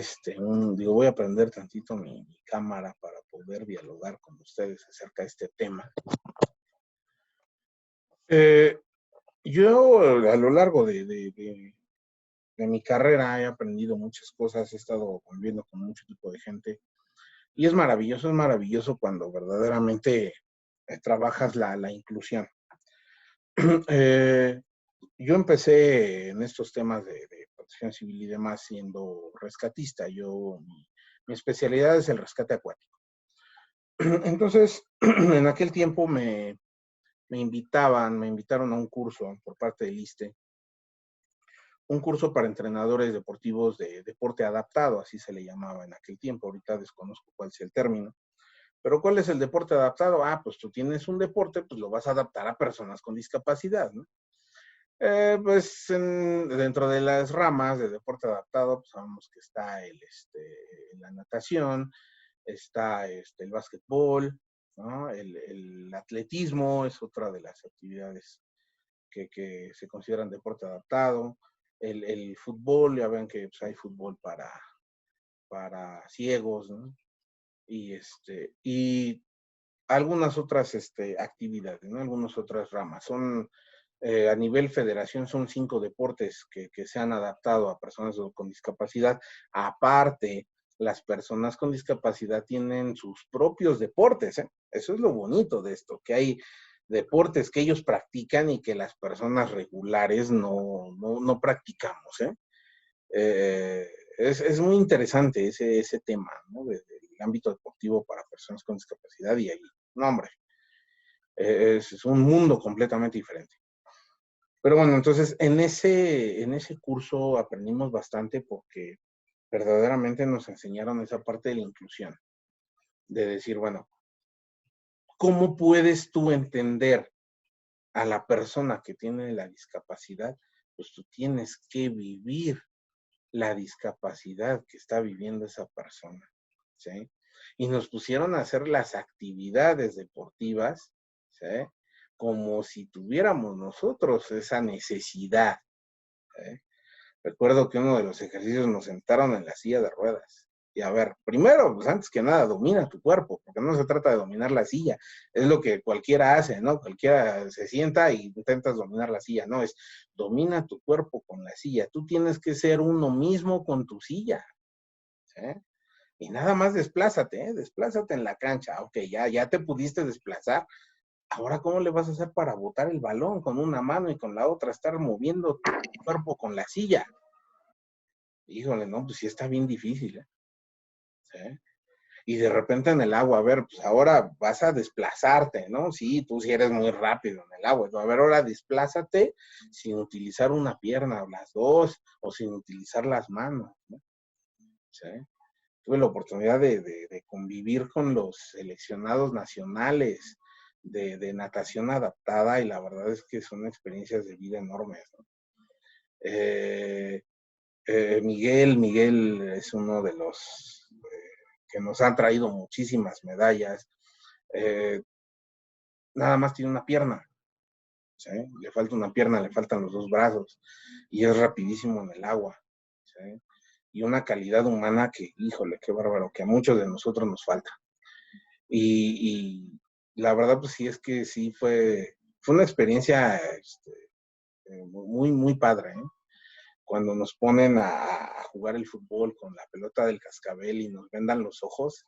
voy a prender tantito mi cámara para poder dialogar con ustedes acerca de este tema. Yo a lo largo de mi carrera he aprendido muchas cosas, he estado conviviendo con mucho tipo de gente y es maravilloso cuando verdaderamente trabajas la inclusión. Yo empecé en estos temas de protección civil y demás siendo rescatista. Mi especialidad es el rescate acuático. Entonces, en aquel tiempo me invitaron a un curso por parte del ISSSTE, un curso para entrenadores deportivos de deporte adaptado, así se le llamaba en aquel tiempo. Ahorita desconozco cuál es el término. Pero ¿cuál es el deporte adaptado? Pues tú tienes un deporte, pues lo vas a adaptar a personas con discapacidad, ¿no? Pues dentro de las ramas de deporte adaptado, pues sabemos que está la natación, está el básquetbol, ¿no? El atletismo es otra de las actividades que se consideran deporte adaptado. El fútbol, ya ven que pues, hay fútbol para ciegos, ¿no? Y algunas otras actividades, ¿no? Algunas otras ramas. Son a nivel federación son 5 deportes que se han adaptado a personas con discapacidad. Aparte, las personas con discapacidad tienen sus propios deportes, ¿eh? Eso es lo bonito de esto, que hay deportes que ellos practican y que las personas regulares no practicamos, ¿eh? Eh, es muy interesante ese tema, ¿no? Del ámbito deportivo para personas con discapacidad y ahí, no hombre, es un mundo completamente diferente. Pero bueno, entonces en ese curso aprendimos bastante porque verdaderamente nos enseñaron esa parte de la inclusión, de decir, bueno, ¿cómo puedes tú entender a la persona que tiene la discapacidad? Pues tú tienes que vivir la discapacidad que está viviendo esa persona, ¿sí? Y nos pusieron a hacer las actividades deportivas, ¿sí? Como si tuviéramos nosotros esa necesidad, ¿sí? Recuerdo que uno de los ejercicios nos sentaron en la silla de ruedas. Y a ver, primero, pues antes que nada, domina tu cuerpo, porque no se trata de dominar la silla. Es lo que cualquiera hace, ¿no? Cualquiera se sienta y intentas dominar la silla. No, es domina tu cuerpo con la silla. Tú tienes que ser uno mismo con tu silla, ¿sí? Y nada más desplázate, ¿eh? Desplázate en la cancha. Ok, ya te pudiste desplazar. Ahora, ¿cómo le vas a hacer para botar el balón con una mano y con la otra estar moviendo tu cuerpo con la silla? Híjole, no, pues sí está bien difícil, ¿eh? ¿Sí? Y de repente en el agua, a ver, pues ahora vas a desplazarte, ¿no? Sí, tú sí eres muy rápido en el agua. A ver, ahora desplázate sin utilizar una pierna o las dos, o sin utilizar las manos, ¿no? ¿Sí? Tuve la oportunidad de convivir con los seleccionados nacionales de natación adaptada y la verdad es que son experiencias de vida enormes, ¿no? Miguel es uno de los que nos han traído muchísimas medallas. Eh, Nada más tiene una pierna, ¿sí? Le falta una pierna, le faltan los dos brazos y es rapidísimo en el agua, ¿sí? Y una calidad humana que, híjole, qué bárbaro, que a muchos de nosotros nos falta. Y la verdad, pues sí, es que sí fue una experiencia muy padre, ¿eh? Cuando nos ponen a jugar el fútbol con la pelota del cascabel y nos vendan los ojos,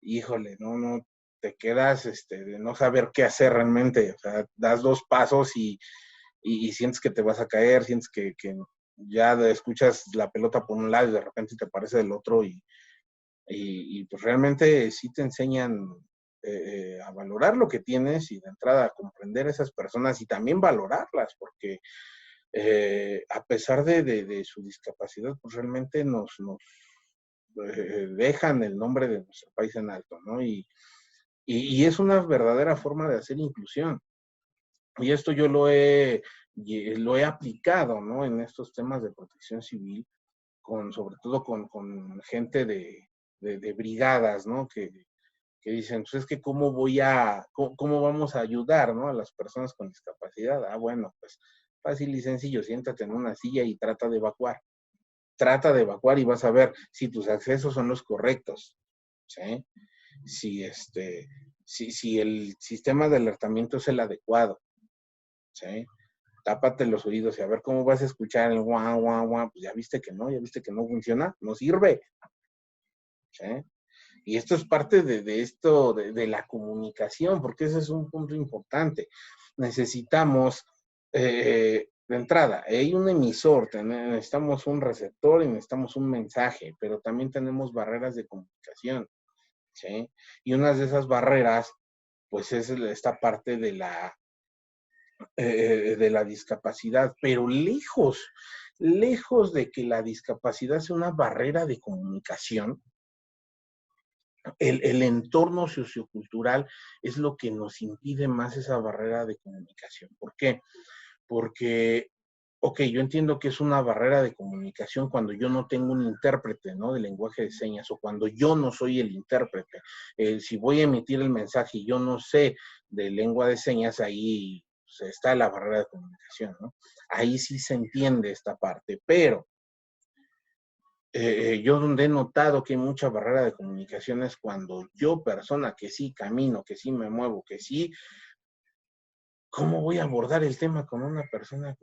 híjole, no, te quedas de no saber qué hacer realmente, o sea, das 2 pasos y sientes que te vas a caer, sientes que ya escuchas la pelota por un lado y de repente te aparece del otro y pues realmente sí te enseñan a valorar lo que tienes y de entrada a comprender a esas personas y también valorarlas, porque a pesar de su discapacidad, pues realmente nos dejan el nombre de nuestro país en alto, ¿no? Y es una verdadera forma de hacer inclusión. Y esto yo lo he aplicado, ¿no? En estos temas de protección civil, sobre todo con gente de brigadas, ¿no? Que dicen, pues es que cómo vamos a ayudar, ¿no? A las personas con discapacidad. Ah, bueno, pues fácil y sencillo, siéntate en una silla y trata de evacuar. Trata de evacuar y vas a ver si tus accesos son los correctos, ¿sí? Si si el sistema de alertamiento es el adecuado, ¿sí? Tápate los oídos y a ver cómo vas a escuchar el guau, guau, guau, pues ya viste que no funciona, no sirve, ¿sí? Y esto es parte de esto, de la comunicación, porque ese es un punto importante. Necesitamos, de entrada, hay un emisor, necesitamos un receptor y necesitamos un mensaje, pero también tenemos barreras de comunicación, ¿sí? Y una de esas barreras, pues es esta parte de la discapacidad, pero lejos de que la discapacidad sea una barrera de comunicación, el entorno sociocultural es lo que nos impide más esa barrera de comunicación. ¿Por qué? porque, ok, yo entiendo que es una barrera de comunicación cuando yo no tengo un intérprete, ¿no? De lenguaje de señas, o cuando yo no soy el intérprete. Si voy a emitir el mensaje y yo no sé de lengua de señas, ahí pues, está la barrera de comunicación, ¿no? Ahí sí se entiende esta parte, pero yo donde he notado que hay mucha barrera de comunicación es cuando yo, persona que sí camino, que sí me muevo, que sí, ¿cómo voy a abordar el tema con una persona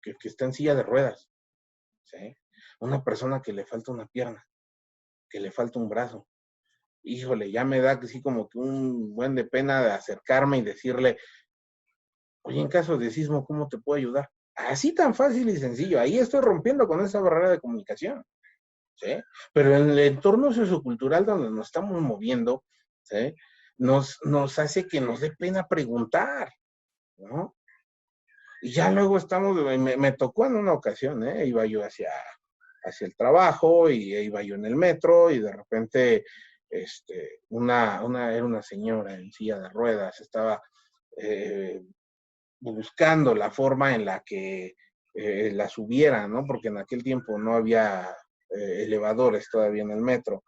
que está en silla de ruedas? ¿Sí? Una persona que le falta una pierna, que le falta un brazo. Híjole, ya me da así como que un buen de pena de acercarme y decirle, oye, en caso de sismo, ¿cómo te puedo ayudar? Así tan fácil y sencillo. Ahí estoy rompiendo con esa barrera de comunicación. ¿Sí? Pero en el entorno sociocultural donde nos estamos moviendo, ¿sí? Nos hace que nos dé pena preguntar, ¿no? Y ya luego estamos, me tocó en una ocasión, iba yo hacia el trabajo y iba yo en el metro y de repente era una señora en silla de ruedas, estaba buscando la forma en la que la subiera, ¿no? Porque en aquel tiempo no había elevadores todavía en el metro.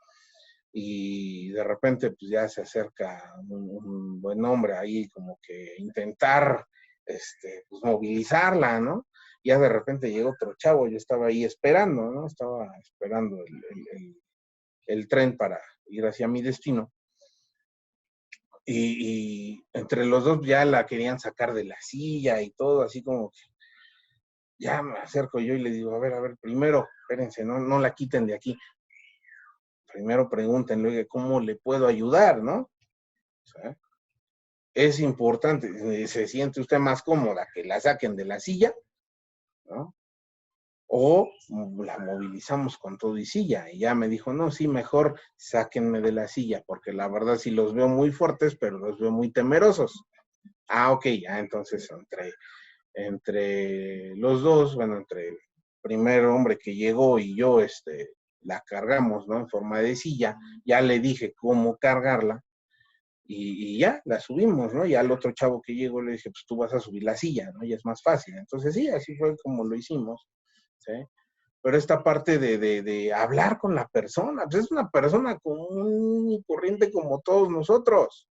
Y de repente pues ya se acerca un buen hombre ahí como que intentar pues, movilizarla, ¿no? Ya de repente llegó otro chavo, yo estaba ahí esperando, ¿no? Estaba esperando el tren para ir hacia mi destino. Y entre los dos ya la querían sacar de la silla y todo, así como que ya me acerco yo y le digo, a ver, primero, espérense, no la quiten de aquí. Primero pregúntenle cómo le puedo ayudar, ¿no? O sea, es importante, se siente usted más cómoda que la saquen de la silla, ¿no? O la movilizamos con todo y silla. Y ya me dijo, no, sí, mejor sáquenme de la silla, porque la verdad sí los veo muy fuertes, pero los veo muy temerosos. Ah, ok, ya, entonces entre los dos, bueno, entre el primer hombre que llegó y yo, la cargamos, ¿no? En forma de silla, ya le dije cómo cargarla y ya, la subimos, ¿no? Y al otro chavo que llegó le dije, pues tú vas a subir la silla, ¿no? Y es más fácil. Entonces sí, así fue como lo hicimos, ¿sí? Pero esta parte de hablar con la persona, pues es una persona común y corriente como todos nosotros,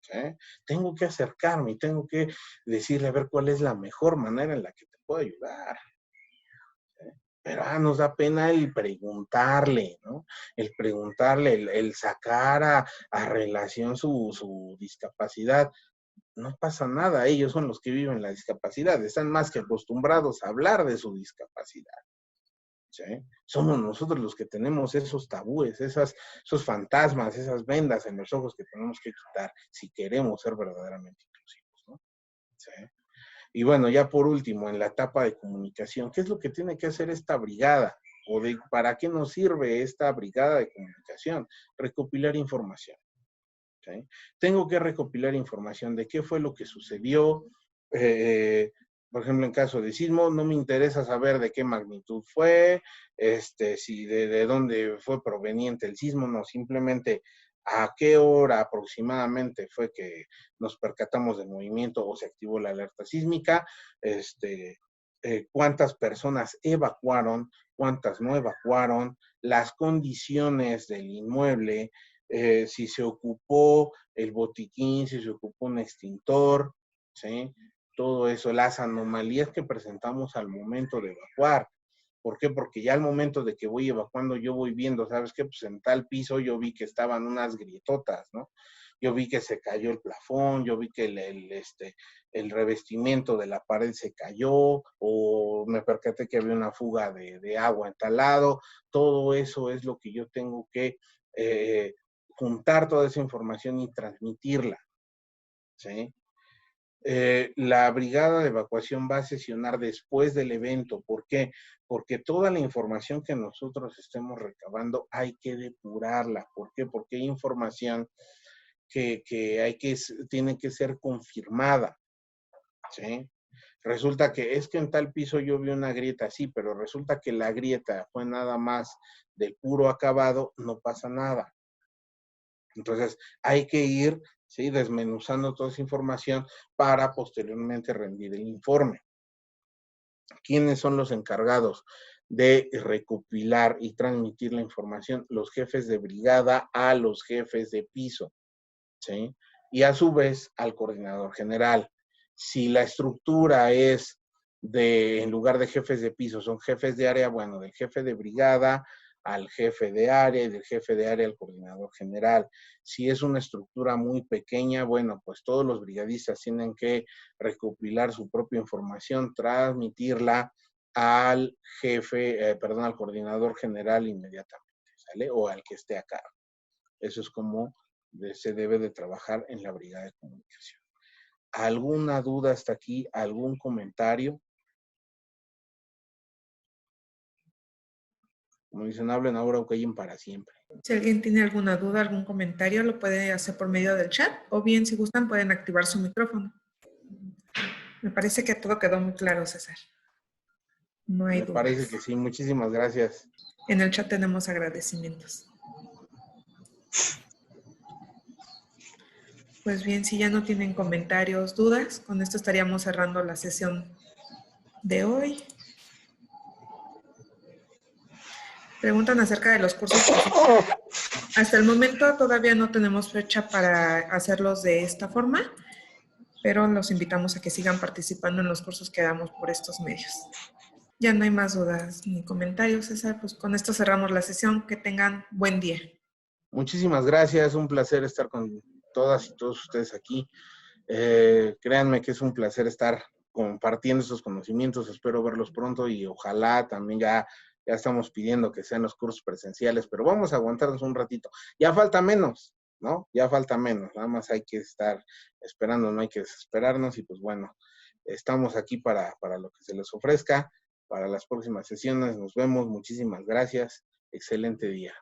¿sí? Tengo que acercarme y tengo que decirle a ver cuál es la mejor manera en la que te puedo ayudar. ¿Sí? Pero nos da pena el preguntarle, ¿no? El preguntarle, el sacar a relación su discapacidad. No pasa nada, ellos son los que viven la discapacidad, están más que acostumbrados a hablar de su discapacidad. ¿Sí? Somos nosotros los que tenemos esos tabúes, esos fantasmas, esas vendas en los ojos que tenemos que quitar si queremos ser verdaderamente inclusivos, ¿no? ¿Sí? Y bueno, ya por último, en la etapa de comunicación, ¿qué es lo que tiene que hacer esta brigada? ¿Para qué nos sirve esta brigada de comunicación? Recopilar información. ¿Sí? Tengo que recopilar información de qué fue lo que sucedió. Por ejemplo, en caso de sismo, no me interesa saber de qué magnitud fue, si de dónde fue proveniente el sismo, no, simplemente a qué hora aproximadamente fue que nos percatamos del movimiento o se activó la alerta sísmica, cuántas personas evacuaron, cuántas no evacuaron, las condiciones del inmueble, si se ocupó el botiquín, si se ocupó un extintor, ¿sí? Todo eso, las anomalías que presentamos al momento de evacuar. ¿Por qué? Porque ya al momento de que voy evacuando, yo voy viendo, ¿sabes qué? Pues en tal piso yo vi que estaban unas grietotas, ¿no? Yo vi que se cayó el plafón, yo vi que el revestimiento de la pared se cayó, o me percaté que había una fuga de agua en tal lado. Todo eso es lo que yo tengo que juntar toda esa información y transmitirla, ¿sí? La brigada de evacuación va a sesionar después del evento. ¿Por qué? Porque toda la información que nosotros estemos recabando hay que depurarla. ¿Por qué? Porque hay información que tiene que ser confirmada, ¿sí? Resulta que es que en tal piso yo vi una grieta, sí, pero resulta que la grieta fue nada más del puro acabado, no pasa nada. Entonces, hay que ir ¿sí? Desmenuzando toda esa información para posteriormente rendir el informe. ¿Quiénes son los encargados de recopilar y transmitir la información? Los jefes de brigada a los jefes de piso, ¿sí? Y a su vez al coordinador general. Si la estructura es en lugar de jefes de piso, son jefes de área, bueno, del jefe de brigada al jefe de área y del jefe de área al coordinador general. Si es una estructura muy pequeña, bueno, pues todos los brigadistas tienen que recopilar su propia información, transmitirla al jefe, al coordinador general inmediatamente, ¿sale? O al que esté a cargo. Eso es como se debe de trabajar en la brigada de comunicación. ¿Alguna duda hasta aquí? ¿Algún comentario? Como dicen, hablen ahora o callen para siempre.
Si alguien tiene alguna duda, algún comentario, lo puede hacer por medio del chat, o bien, si gustan, pueden activar su micrófono. Me parece que todo quedó muy claro, César. No hay dudas.
Me parece que sí. Muchísimas gracias.
En el chat tenemos agradecimientos. Pues bien, si ya no tienen comentarios, dudas, con esto estaríamos cerrando la sesión de hoy. Preguntan acerca de los cursos. Hasta el momento todavía no tenemos fecha para hacerlos de esta forma, pero los invitamos a que sigan participando en los cursos que damos por estos medios. Ya no hay más dudas ni comentarios, César. Pues con esto cerramos la sesión. Que tengan buen día.
Muchísimas gracias. Un placer estar con todas y todos ustedes aquí. Créanme que es un placer estar compartiendo estos conocimientos. Espero verlos pronto y ojalá también ya estamos pidiendo que sean los cursos presenciales, pero vamos a aguantarnos un ratito. Ya falta menos, ¿no? Ya falta menos. Nada más hay que estar esperando, no hay que desesperarnos y pues bueno, estamos aquí para lo que se les ofrezca. Para las próximas sesiones nos vemos. Muchísimas gracias. Excelente día.